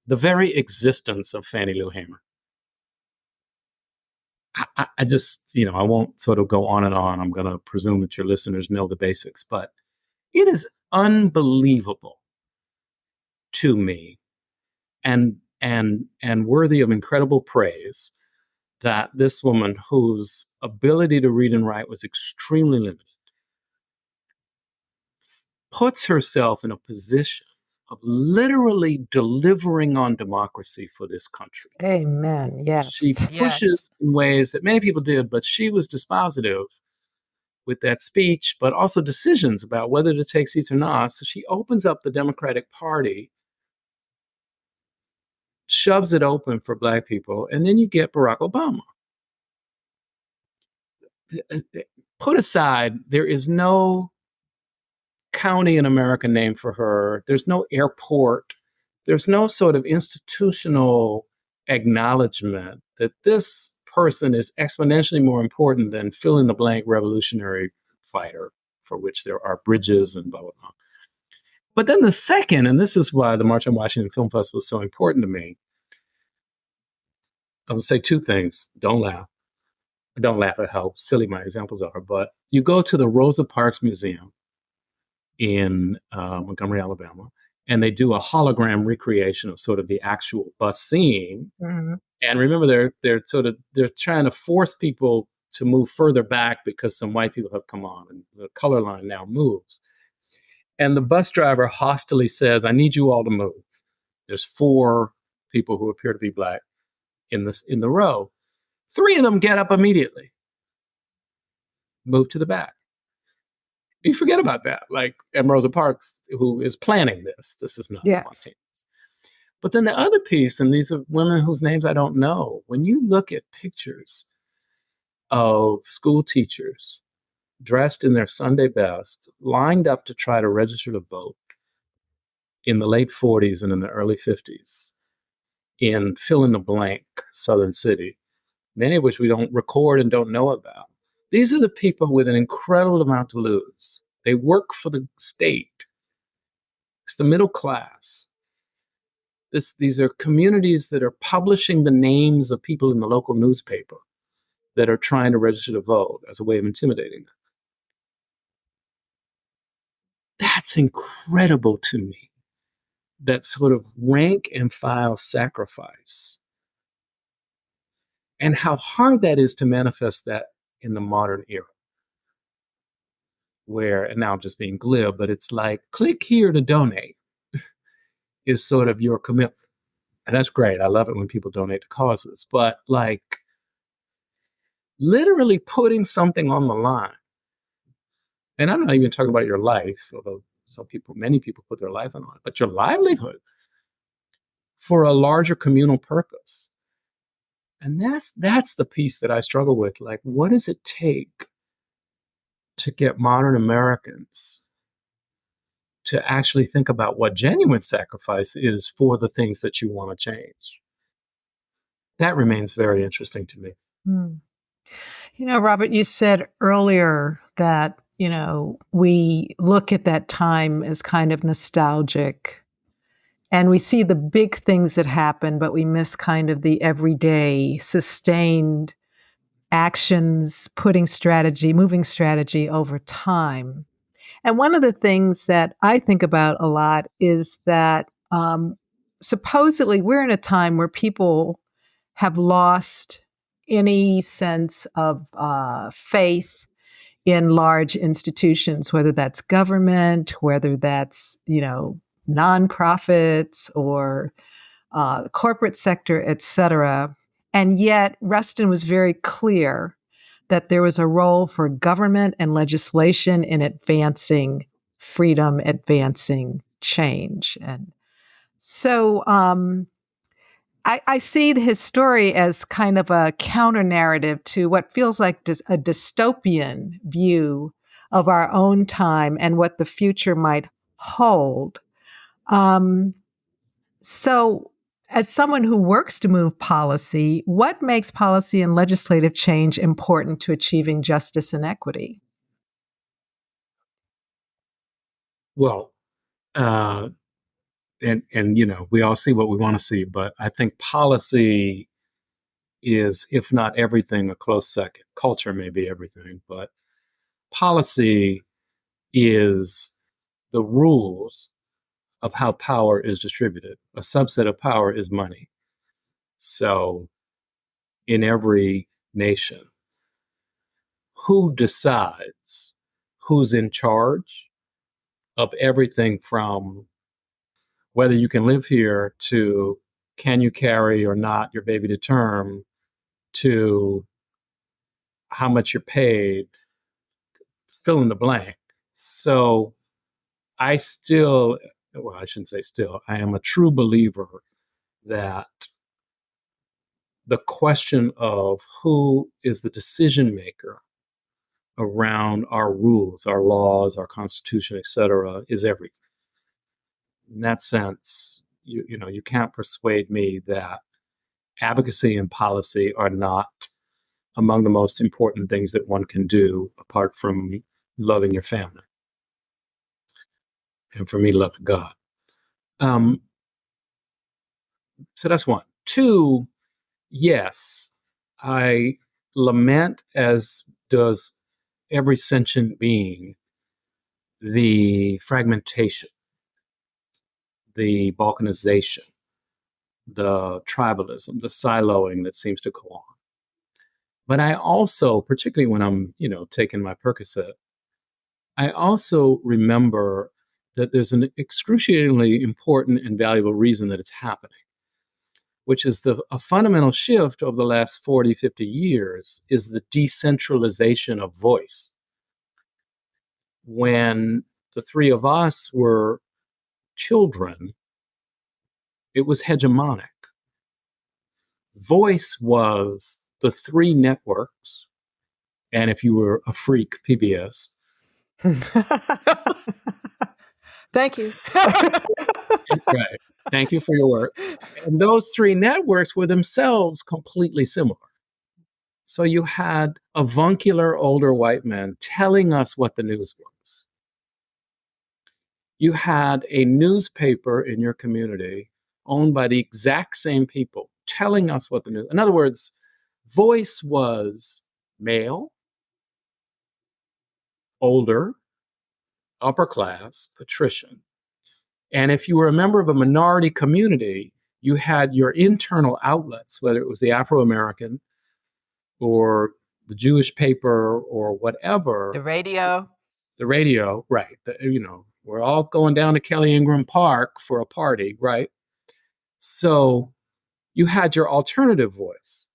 Speaker 4: the very existence of Fannie Lou Hamer. I just, I won't sort of go on and on. I'm going to presume that your listeners know the basics, but it is unbelievable to me and worthy of incredible praise that this woman, whose ability to read and write was extremely limited, puts herself in a position of literally delivering on democracy for this country.
Speaker 2: Amen. Yes.
Speaker 4: She pushes in ways that many people did, but she was dispositive with that speech, but also decisions about whether to take seats or not. So she opens up the Democratic Party, shoves it open for Black people, and then you get Barack Obama. Put aside, there is no county in America named for her. There's no airport. There's no sort of institutional acknowledgement that this person is exponentially more important than fill in the blank revolutionary fighter for which there are bridges and blah, blah, blah. But then the second, and this is why the March on Washington Film Festival is so important to me, I would say two things. Don't laugh. Don't laugh at how silly my examples are, but you go to the Rosa Parks Museum in Montgomery, Alabama, and they do a hologram recreation of sort of the actual bus scene. Mm-hmm. And remember, they're trying to force people to move further back because some white people have come on, and the color line now moves. And the bus driver hostily says, "I need you all to move." There's 4 people who appear to be Black in the row. 3 of them get up immediately, move to the back. You forget about that. Like Rosa Parks, who is planning this. This is not spontaneous. But then the other piece, and these are women whose names I don't know, when you look at pictures of school teachers dressed in their Sunday best, lined up to try to register to vote in the late 40s and in the early 50s in fill-in-the-blank Southern city, many of which we don't record and don't know about. These are the people with an incredible amount to lose. They work for the state. It's the middle class. These are communities that are publishing the names of people in the local newspaper that are trying to register to vote as a way of intimidating them. That's incredible to me. That sort of rank and file sacrifice. And how hard that is to manifest that in the modern era. Where, and now I'm just being glib, but it's like, click here to donate is sort of your commitment. And that's great. I love it when people donate to causes, but like literally putting something on the line. And I'm not even talking about your life, although many people put their life on it, but your livelihood for a larger communal purpose. And that's the piece that I struggle with. Like, what does it take to get modern Americans to actually think about what genuine sacrifice is for the things that you want to change. That remains very interesting to me.
Speaker 2: Hmm. Robert, you said earlier that, we look at that time as kind of nostalgic, and we see the big things that happen, but we miss kind of the everyday, sustained actions, moving strategy over time. And one of the things that I think about a lot is that supposedly we're in a time where people have lost any sense of faith in large institutions, whether that's government, whether that's, nonprofits or the corporate sector, et cetera. And yet, Rustin was very clear that there was a role for government and legislation in advancing freedom, advancing change. And so I see his story as kind of a counter narrative to what feels like a dystopian view of our own time and what the future might hold. So, as someone who works to move policy, what makes policy and legislative change important to achieving justice and equity?
Speaker 4: Well, and we all see what we want to see, but I think policy is, if not everything, a close second. Culture may be everything, but policy is the rules of how power is distributed. A subset of power is money. So in every nation, who decides who's in charge of everything from whether you can live here to can you carry or not your baby to term to how much you're paid, fill in the blank. So I shouldn't say still, I am a true believer that the question of who is the decision maker around our rules, our laws, our constitution, et cetera, is everything. In that sense, you can't persuade me that advocacy and policy are not among the most important things that one can do apart from loving your family. And for me, loving God. So that's one. Two, yes, I lament, as does every sentient being, the fragmentation, the balkanization, the tribalism, the siloing that seems to go on. But I also, particularly when I'm, taking my Percocet, I also remember that there's an excruciatingly important and valuable reason that it's happening, which is a fundamental shift over the last 40, 50 years is the decentralization of voice. When the three of us were children, it was hegemonic. Voice was the three networks, and if you were a freak, PBS.
Speaker 2: Thank you.
Speaker 4: Right. Thank you for your work. And those three networks were themselves completely similar. So you had avuncular older white men telling us what the news was. You had a newspaper in your community owned by the exact same people telling us what the news. In other words, voice was male, older, upper class, patrician. And if you were a member of a minority community, you had your internal outlets, whether it was the Afro-American or the Jewish paper or whatever.
Speaker 1: The radio.
Speaker 4: The radio, right. We're all going down to Kelly Ingram Park for a party, right? So you had your alternative voice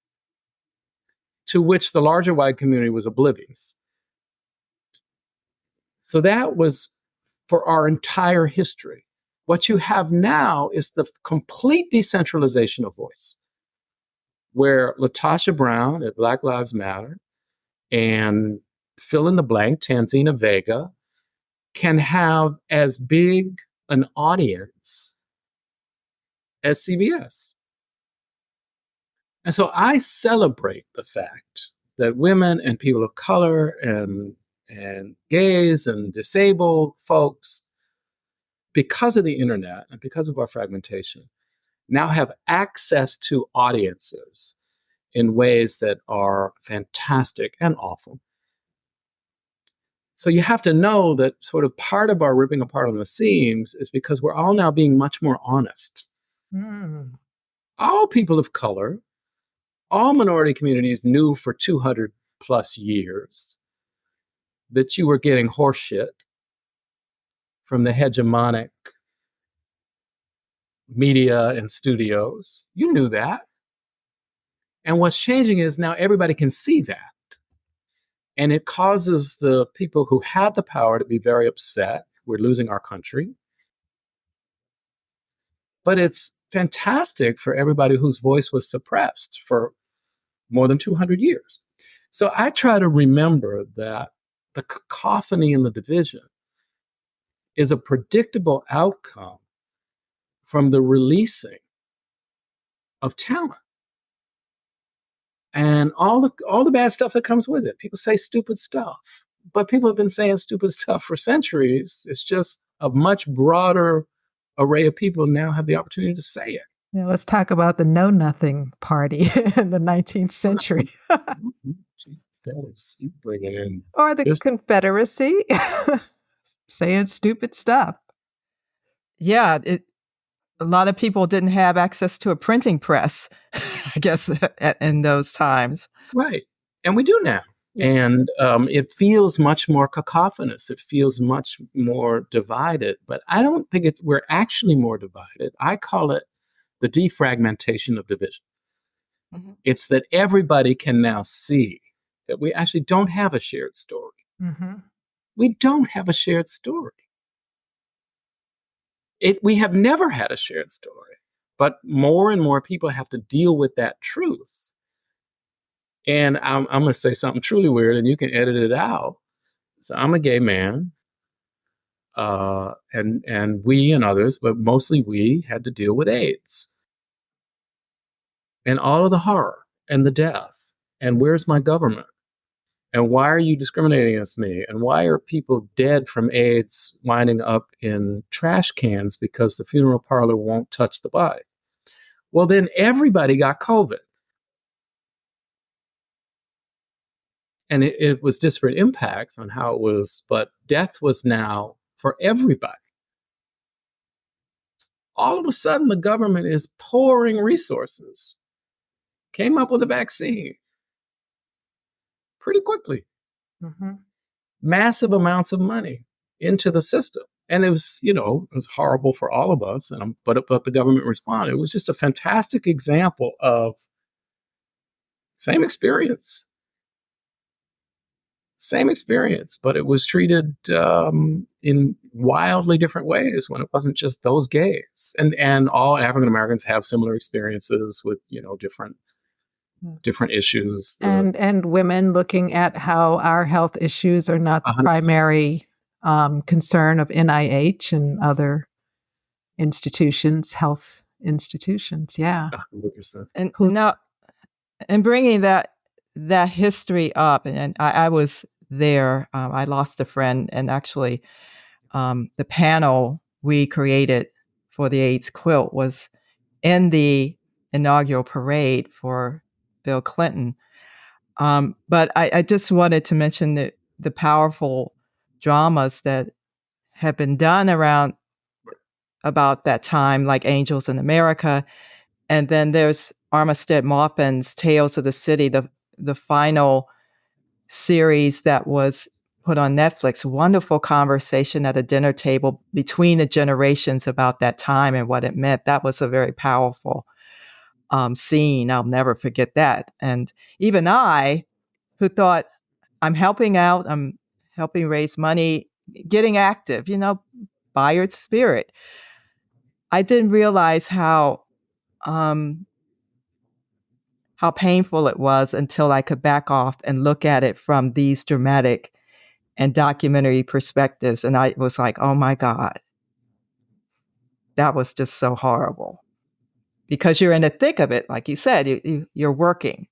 Speaker 4: to which the larger white community was oblivious. So that was for our entire history. What you have now is the complete decentralization of voice, where LaTosha Brown at Black Lives Matter and fill in the blank, Tanzina Vega, can have as big an audience as CBS. And so I celebrate the fact that women and people of color and gays and disabled folks, because of the internet and because of our fragmentation, now have access to audiences in ways that are fantastic and awful. So you have to know that sort of part of our ripping apart on the seams is because we're all now being much more honest. All people of color, all minority communities knew for 200 plus years that you were getting horse shit from the hegemonic media and studios. You knew that. And what's changing is now everybody can see that. And it causes the people who had the power to be very upset. We're losing our country. But it's fantastic for everybody whose voice was suppressed for more than 200 years. So I try to remember that the cacophony and the division is a predictable outcome from the releasing of talent and all the bad stuff that comes with it. People say stupid stuff, but people have been saying stupid stuff for centuries. It's just a much broader array of people now have the opportunity to say it.
Speaker 2: Yeah, let's talk about the Know Nothing Party in the 19th century.
Speaker 4: You bring it in.
Speaker 2: Or the Confederacy saying stupid stuff.
Speaker 1: Yeah, a lot of people didn't have access to a printing press, I guess, in those times.
Speaker 4: Right. And we do now. And it feels much more cacophonous. It feels much more divided. But I don't think we're actually more divided. I call it the defragmentation of division. Mm-hmm. It's that everybody can now see that we actually don't have a shared story. Mm-hmm. We don't have a shared story. We have never had a shared story, but more and more people have to deal with that truth. And I'm going to say something truly weird, and you can edit it out. So I'm a gay man, and we and others, but mostly we, had to deal with AIDS. And all of the horror and the death. And where's my government? And why are you discriminating against me? And why are people dead from AIDS winding up in trash cans because the funeral parlor won't touch the body? Well, then everybody got COVID. And it was disparate impacts on how it was, but death was now for everybody. All of a sudden, the government is pouring resources, came up with a vaccine pretty quickly. Mm-hmm. Massive amounts of money into the system. And it was, it was horrible for all of us. But the government responded. It was just a fantastic example of same experience, but it was treated in wildly different ways when it wasn't just those gays. And all African Americans have similar experiences with, different issues.
Speaker 2: And women looking at how our health issues are not the 100%. Primary concern of NIH and other institutions, health institutions. Yeah.
Speaker 4: 100%.
Speaker 1: And now, and bringing that history up, and I was there. I lost a friend, and actually the panel we created for the AIDS quilt was in the inaugural parade for Bill Clinton. But I just wanted to mention the powerful dramas that have been done around about that time, like Angels in America. And then there's Armistead Maupin's Tales of the City, the final series that was put on Netflix. Wonderful conversation at a dinner table between the generations about that time and what it meant. That was a very powerful scene. I'll never forget that. And even I, who thought I'm helping out, I'm helping raise money, getting active, Bayard spirit. I didn't realize how painful it was until I could back off and look at it from these dramatic and documentary perspectives. And I was like, oh my God, that was just so horrible. Because you're in the thick of it, like you said, you're working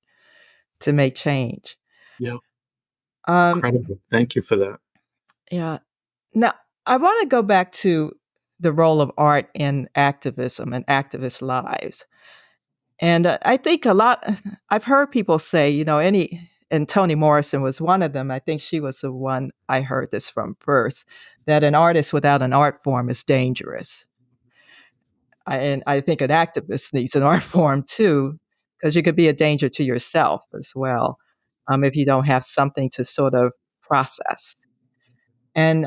Speaker 1: to make change.
Speaker 4: Yeah.
Speaker 1: Um,
Speaker 4: Incredible. Thank you for that.
Speaker 1: yeah. Now, I want to go back to the role of art in activism and activist lives. And I think I've heard people say, and Toni Morrison was one of them. I think she was the one I heard this from first, that an artist without an art form is dangerous. And I think an activist needs an art form too, because you could be a danger to yourself as well, if you don't have something to sort of process. And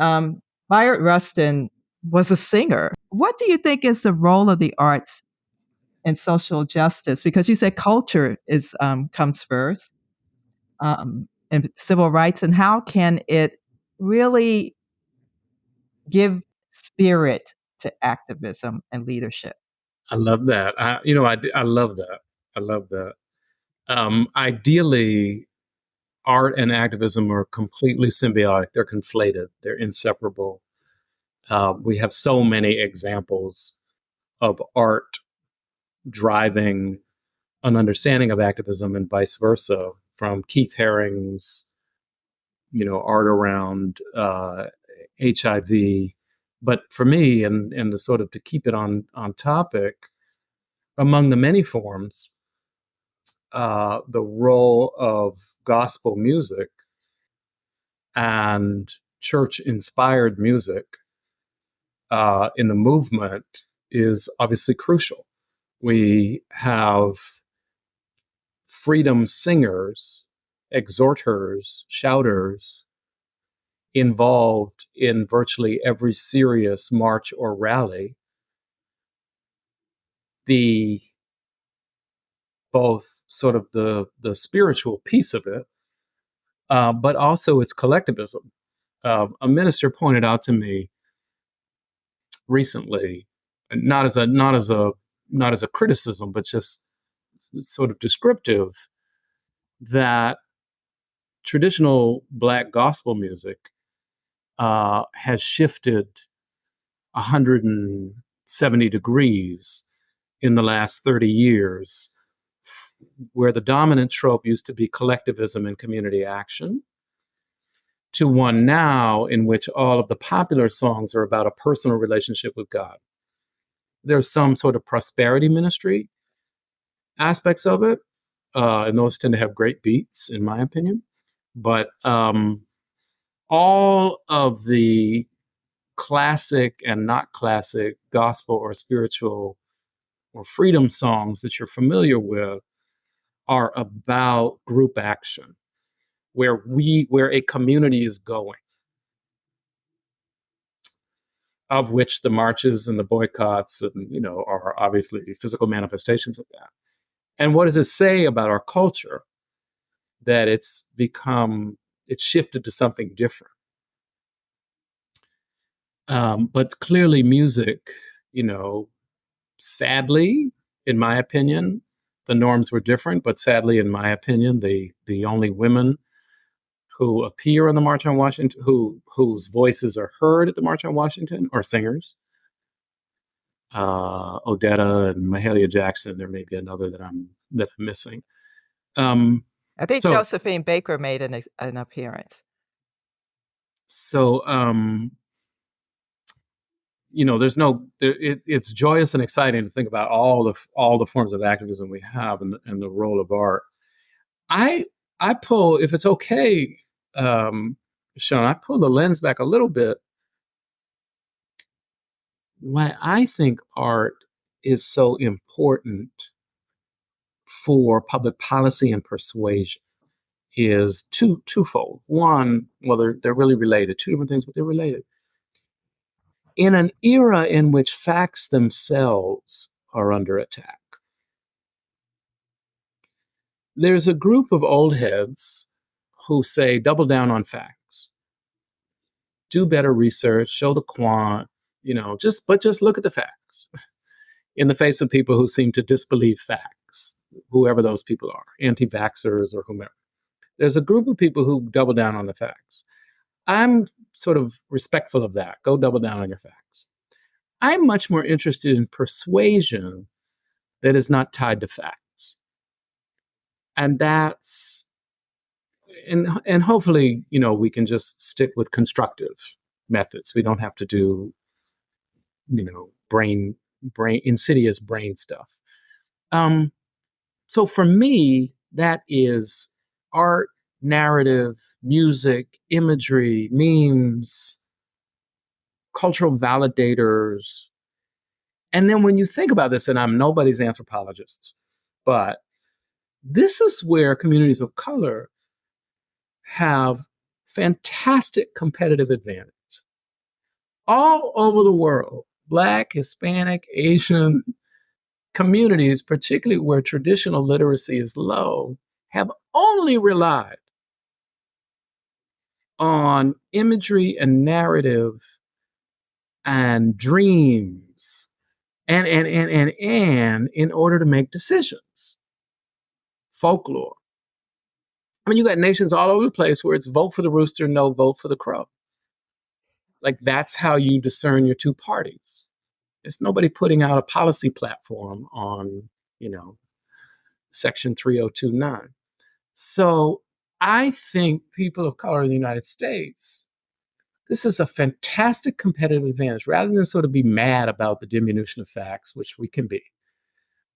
Speaker 1: Bayard Rustin was a singer. What do you think is the role of the arts in social justice? Because you said culture is comes first, and civil rights, and how can it really give spirit to activism and leadership?
Speaker 4: I love that. I love that. I love that. Ideally, art and activism are completely symbiotic. They're conflated. They're inseparable. We have so many examples of art driving an understanding of activism and vice versa, from Keith Haring's, art around HIV. But for me, and the sort of to keep it on topic, among the many forms, the role of gospel music and church-inspired music in the movement is obviously crucial. We have freedom singers, exhorters, shouters involved in virtually every serious march or rally. The both sort of the spiritual piece of it, but also its collectivism. A minister pointed out to me recently, not as a criticism, but just sort of descriptive, that traditional Black gospel music has shifted 170 degrees in the last 30 years, where the dominant trope used to be collectivism and community action, to one now in which all of the popular songs are about a personal relationship with God. There's some sort of prosperity ministry aspects of it, and those tend to have great beats, in my opinion. But all of the classic and not classic gospel or spiritual or freedom songs that you're familiar with are about group action, where a community is going, of which the marches and the boycotts and are obviously physical manifestations of that. And what does it say about our culture that it's shifted to something different? But clearly music, sadly, in my opinion, the norms were different, but sadly, in my opinion, the only women who appear on the March on Washington, whose voices are heard at the March on Washington, are singers. Odetta and Mahalia Jackson. There may be another that I'm missing.
Speaker 1: I think Josephine Baker made an appearance.
Speaker 4: So, it's joyous and exciting to think about all the forms of activism we have and the role of art. I pull, if it's okay, Sean, I pull the lens back a little bit. Why I think art is so important for public policy and persuasion is twofold. One, well, they're really related. Two different things, but they're related. In an era in which facts themselves are under attack, there's a group of old heads who say, double down on facts, do better research, show the quant, just look at the facts in the face of people who seem to disbelieve facts, whoever those people are, anti-vaxxers or whomever. There's a group of people who double down on the facts. I'm sort of respectful of that. Go double down on your facts. I'm much more interested in persuasion that is not tied to facts. And that's, and hopefully, we can just stick with constructive methods. We don't have to do, brain insidious brain stuff. So for me, that is art, narrative, music, imagery, memes, cultural validators. And then when you think about this, and I'm nobody's anthropologist, but this is where communities of color have fantastic competitive advantage. All over the world, Black, Hispanic, Asian communities, particularly where traditional literacy is low, have only relied on imagery and narrative and dreams and in order to make decisions. Folklore. I mean, you got nations all over the place where it's vote for the rooster, no vote for the crow. Like, that's how you discern your two parties. There's nobody putting out a policy platform on, Section 3029. So I think people of color in the United States, this is a fantastic competitive advantage. Rather than sort of be mad about the diminution of facts, which we can be,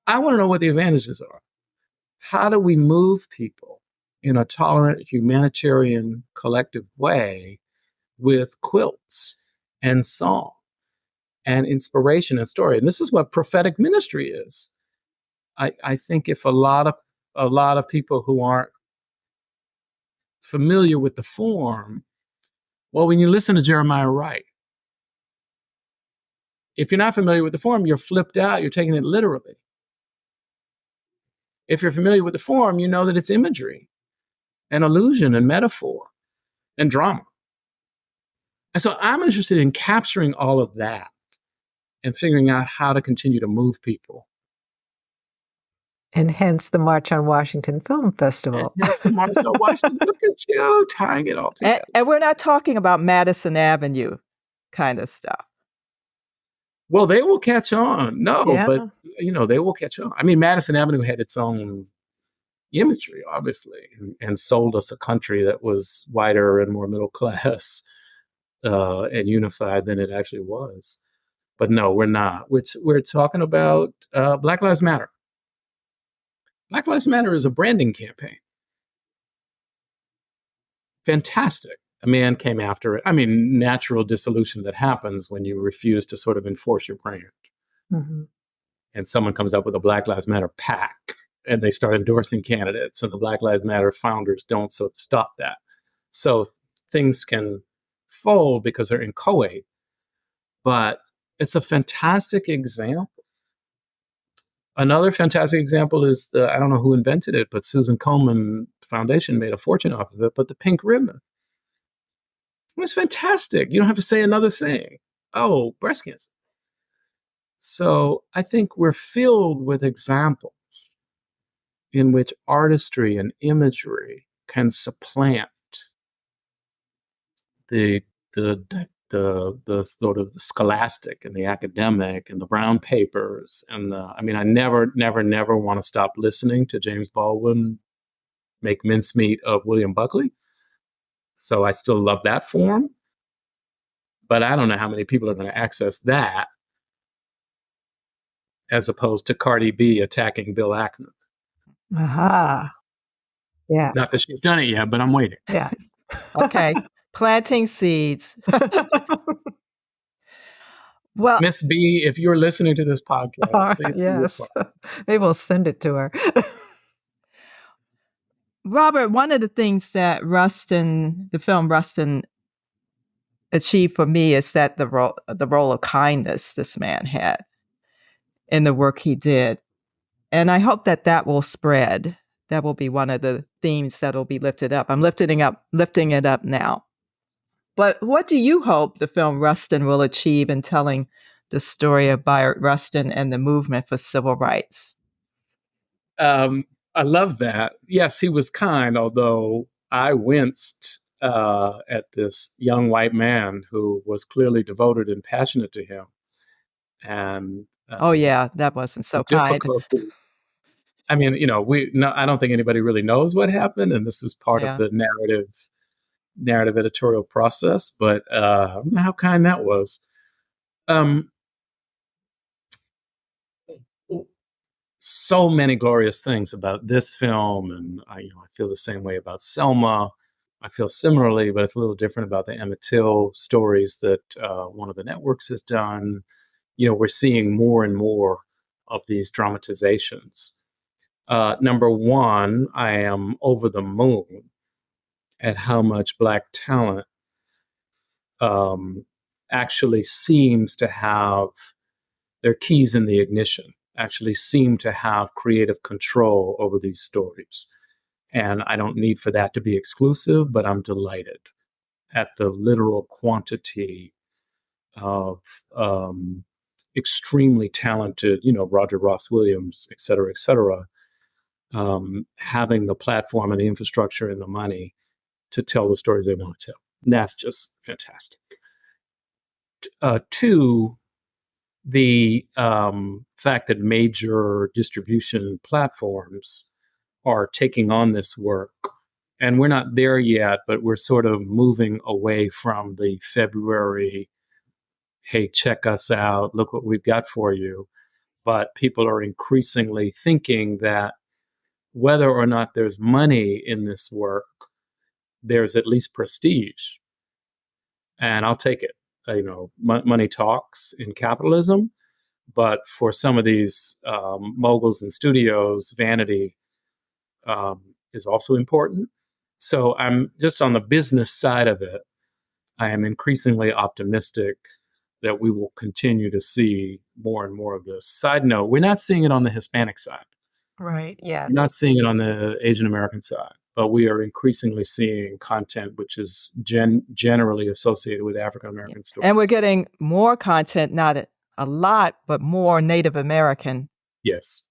Speaker 4: I want to know what the advantages are. How do we move people in a tolerant, humanitarian, collective way with quilts and song and inspiration and story? And this is what prophetic ministry is. I think if a lot of people who aren't familiar with the form, well, when you listen to Jeremiah Wright, if you're not familiar with the form, you're flipped out, you're taking it literally. If you're familiar with the form, you know that it's imagery and illusion and metaphor and drama. And so I'm interested in capturing all of that and figuring out how to continue to move people.
Speaker 2: And hence the March on Washington Film Festival.
Speaker 4: And hence the March on Washington. Look at you tying it all together.
Speaker 1: And we're not talking about Madison Avenue kind of stuff.
Speaker 4: Well, they will catch on. No,
Speaker 2: Yeah.
Speaker 4: but, they will catch on. I mean, Madison Avenue had its own imagery, obviously, and sold us a country that was whiter and more middle class and unified than it actually was. But no, we're not. We're talking about Black Lives Matter. Black Lives Matter is a branding campaign. Fantastic. A man came after it. I mean, natural dissolution that happens when you refuse to sort of enforce your brand.
Speaker 2: Mm-hmm.
Speaker 4: And someone comes up with a Black Lives Matter PAC and they start endorsing candidates, and the Black Lives Matter founders don't sort of stop that. So things can fold because they're inchoate. But it's a fantastic example. Another fantastic example is I don't know who invented it, but Susan Komen Foundation made a fortune off of it, but the pink ribbon. It was fantastic. You don't have to say another thing. Oh, breast cancer. So I think we're filled with examples in which artistry and imagery can supplant the sort of the scholastic and the academic and the brown papers. And I never want to stop listening to James Baldwin make mincemeat of William Buckley. So I still love that form. But I don't know how many people are going to access that as opposed to Cardi B attacking Bill Ackman.
Speaker 2: Aha. Yeah.
Speaker 4: Not that she's done it yet, but I'm waiting.
Speaker 2: Yeah.
Speaker 1: Okay. Planting seeds. Well,
Speaker 4: Miss B, if you're listening to this podcast, please
Speaker 2: yes. Maybe we'll send it to her.
Speaker 1: Robert, one of the things that the film Rustin achieved for me is that the role of kindness this man had in the work he did. And I hope that will spread. That will be one of the themes that will be lifted up. I'm lifting it up now. But what do you hope the film Rustin will achieve in telling the story of Bayard Rustin and the movement for civil rights?
Speaker 4: I love that. Yes, he was kind, although I winced at this young white man who was clearly devoted and passionate to him. And
Speaker 1: Oh, yeah, that wasn't
Speaker 4: the
Speaker 1: so kind.
Speaker 4: difficulty. I mean, I don't think anybody really knows what happened, and this is part of
Speaker 1: Yeah.
Speaker 4: the narrative editorial process. But how kind that was. Um, so many glorious things about this film, and I feel the same way about Selma. I feel similarly, but it's a little different about the Emmett Till stories that one of the networks has done. We're seeing more and more of these dramatizations. Number one, I am over the moon at how much Black talent actually seems to have their keys in the ignition, actually seem to have creative control over these stories. And I don't need for that to be exclusive, but I'm delighted at the literal quantity of extremely talented, Roger Ross Williams, et cetera, having the platform and the infrastructure and the money to tell the stories they want to tell. And that's just fantastic. Two, the fact that major distribution platforms are taking on this work. And we're not there yet, but we're sort of moving away from the February, hey, check us out, look what we've got for you. But people are increasingly thinking that whether or not there's money in this work, there's at least prestige. And I'll take it. Money talks in capitalism, but for some of these moguls and studios, vanity is also important. So I'm just on the business side of it. I am increasingly optimistic that we will continue to see more and more of this. Side note, we're not seeing it on the Hispanic side.
Speaker 1: Right. Yeah.
Speaker 4: We're not seeing it on the Asian American side, but we are increasingly seeing content which is generally associated with African American stories.
Speaker 1: And we're getting more content, not a lot, but more Native American
Speaker 4: Yes.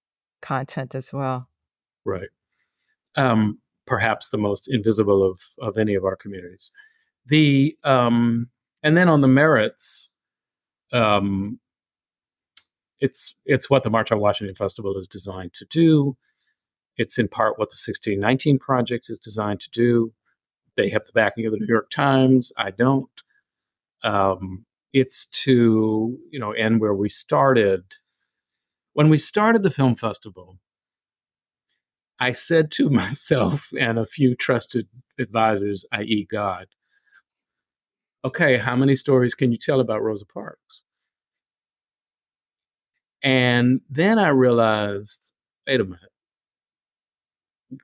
Speaker 1: content as well.
Speaker 4: Right. Perhaps the most invisible of any of our communities. And then on the merits, it's what the March on Washington Festival is designed to do. It's in part what the 1619 Project is designed to do. They have the backing of the New York Times. I don't. It's to end where we started. When we started the film festival, I said to myself and a few trusted advisors, i.e. God, okay, how many stories can you tell about Rosa Parks? And then I realized, wait a minute.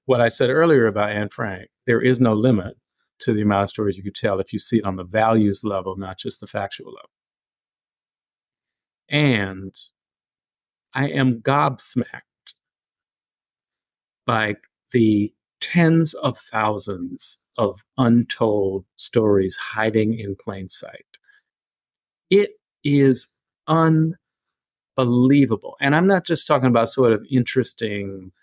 Speaker 4: What I said earlier about Anne Frank, there is no limit to the amount of stories you could tell if you see it on the values level, not just the factual level. And I am gobsmacked by the tens of thousands of untold stories hiding in plain sight. It is unbelievable. And I'm not just talking about sort of interesting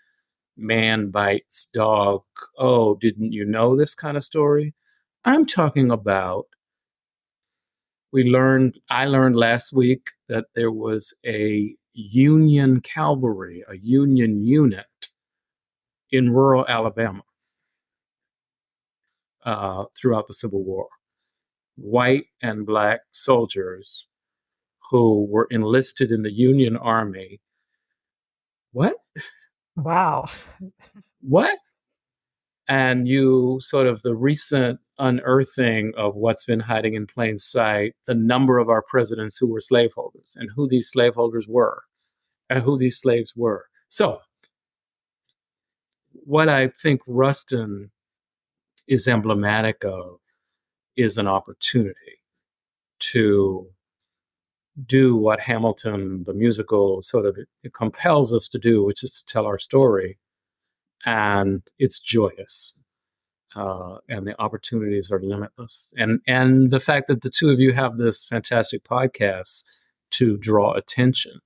Speaker 4: man bites dog, oh, didn't you know this kind of story? I'm talking about, I learned last week that there was a Union cavalry, a Union unit in rural Alabama throughout the Civil War. White and Black soldiers who were enlisted in the Union Army. What?
Speaker 1: Wow.
Speaker 4: What? And the recent unearthing of what's been hiding in plain sight, the number of our presidents who were slaveholders and who these slaveholders were and who these slaves were. So what I think Rustin is emblematic of is an opportunity to do what Hamilton, the musical, it compels us to do, which is to tell our story. And it's joyous. And the opportunities are limitless. And the fact that the two of you have this fantastic podcast to draw attention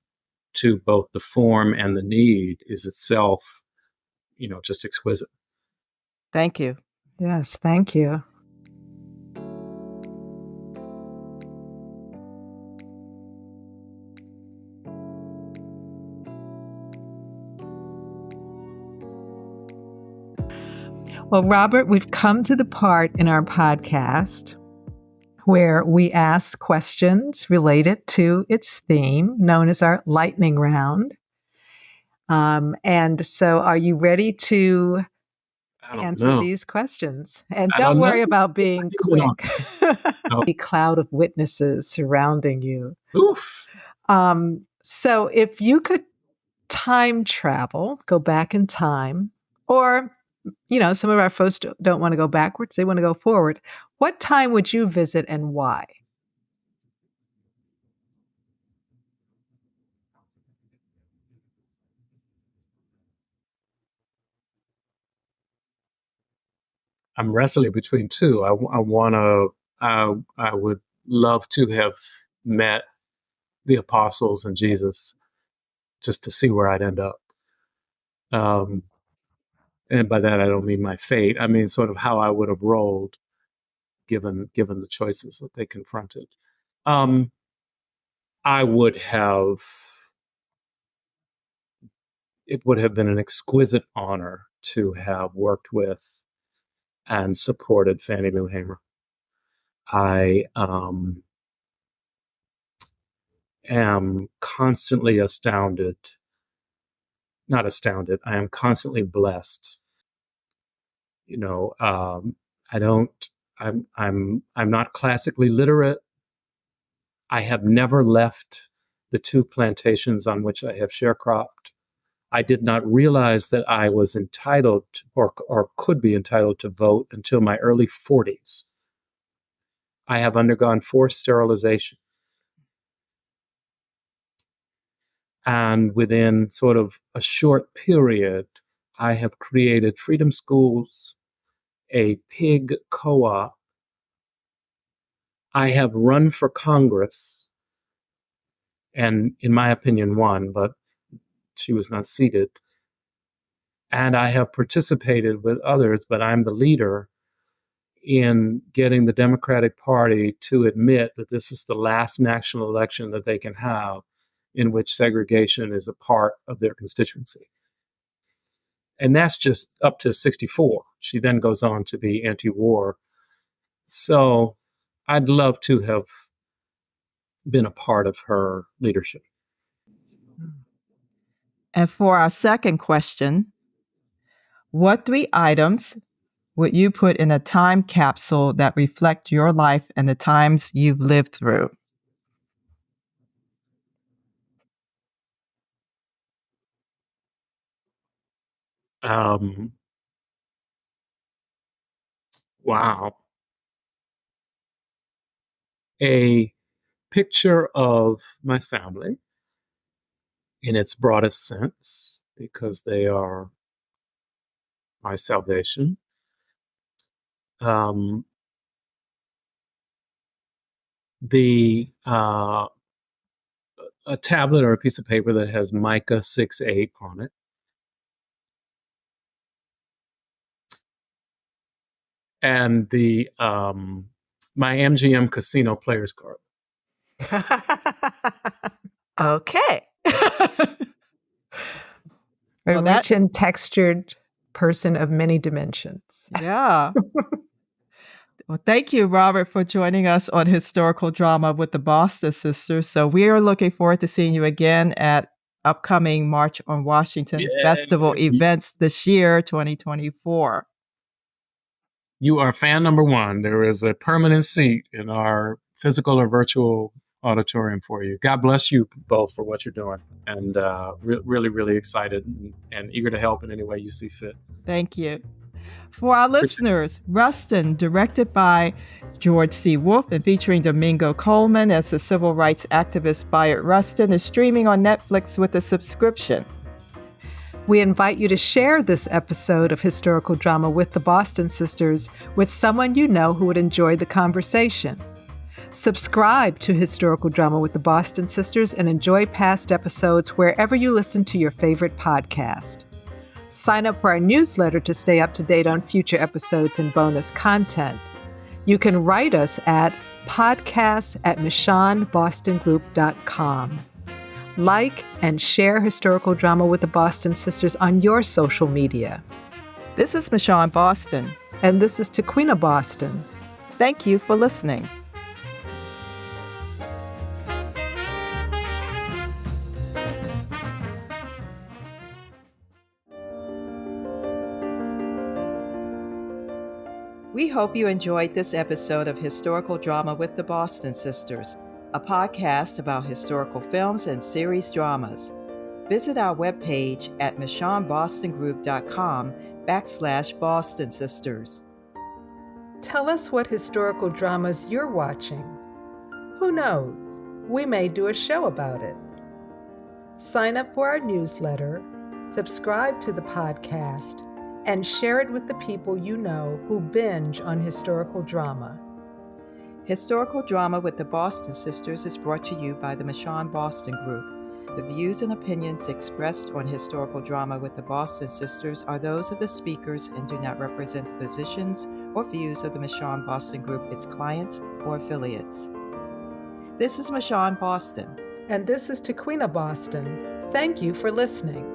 Speaker 4: to both the form and the need is itself, just exquisite.
Speaker 1: Thank you.
Speaker 2: Yes, thank you. Well, Robert, we've come to the part in our podcast where we ask questions related to its theme, known as our lightning round. And so are you ready to
Speaker 4: I don't
Speaker 2: answer
Speaker 4: know.
Speaker 2: these questions? And
Speaker 4: I
Speaker 2: don't
Speaker 4: don't know.
Speaker 2: worry about being
Speaker 4: You've been on.
Speaker 2: quick.
Speaker 4: Oh.
Speaker 2: The cloud of witnesses surrounding you.
Speaker 4: Oof.
Speaker 2: So if you could time travel, go back in time, or, some of our folks don't want to go backwards, they want to go forward. What time would you visit and why?
Speaker 4: I'm wrestling between two. I would love to have met the apostles and Jesus just to see where I'd end up. And by that, I don't mean my fate. I mean sort of how I would have rolled given the choices that they confronted. I would have, it would have been an exquisite honor to have worked with and supported Fannie Lou Hamer. I am constantly not astounded. I am constantly blessed. I'm not classically literate. I have never left the two plantations on which I have sharecropped. I did not realize that I was entitled or could be entitled to vote until my early 40s. I have undergone forced sterilization. And within sort of a short period, I have created freedom schools, a pig co-op. I have run for Congress, and in my opinion, won, but she was not seated. And I have participated with others, but I'm the leader in getting the Democratic Party to admit that this is the last national election that they can have in which segregation is a part of their constituency. And that's just up to 64. She then goes on to be anti-war. So I'd love to have been a part of her leadership.
Speaker 1: And for our second question, what 3 items would you put in a time capsule that reflect your life and the times you've lived through?
Speaker 4: Wow. A picture of my family in its broadest sense, because they are my salvation. A tablet or a piece of paper that has Micah 6:8 on it. And my MGM casino player's card.
Speaker 2: Okay.
Speaker 1: Well,
Speaker 2: rich and textured person of many dimensions.
Speaker 1: Yeah. Well, thank you, Robert, for joining us on Historical Drama with the Boston Sisters. So we are looking forward to seeing you again at upcoming March on Washington Festival events this year, 2024.
Speaker 4: You are fan number one. There is a permanent seat in our physical or virtual auditorium for you. God bless you both for what you're doing. And really, really excited and eager to help in any way you see fit.
Speaker 1: Thank you. For our listeners, Rustin, directed by George C. Wolfe and featuring Domingo Colman as the civil rights activist Bayard Rustin, is streaming on Netflix with a subscription.
Speaker 2: We invite you to share this episode of Historical Drama with the Boston Sisters with someone you know who would enjoy the conversation. Subscribe to Historical Drama with the Boston Sisters and enjoy past episodes wherever you listen to your favorite podcast. Sign up for our newsletter to stay up to date on future episodes and bonus content. You can write us at podcast@michonnebostongroup.com. Like and share Historical Drama with the Boston Sisters on your social media.
Speaker 1: This is Michonne Boston.
Speaker 2: And this is Tequina Boston.
Speaker 1: Thank you for listening. We hope you enjoyed this episode of Historical Drama with the Boston Sisters, a podcast about historical films and series dramas. Visit our webpage at michonnebostongroup.com/Boston Sisters.
Speaker 2: Tell us what historical dramas you're watching. Who knows? We may do a show about it. Sign up for our newsletter, subscribe to the podcast, and share it with the people you know who binge on historical drama.
Speaker 1: Historical Drama with the Boston Sisters is brought to you by the Michonne Boston Group. The views and opinions expressed on Historical Drama with the Boston Sisters are those of the speakers and do not represent the positions or views of the Michonne Boston Group, its clients, or affiliates. This is Michonne Boston.
Speaker 2: And this is Tequina Boston. Thank you for listening.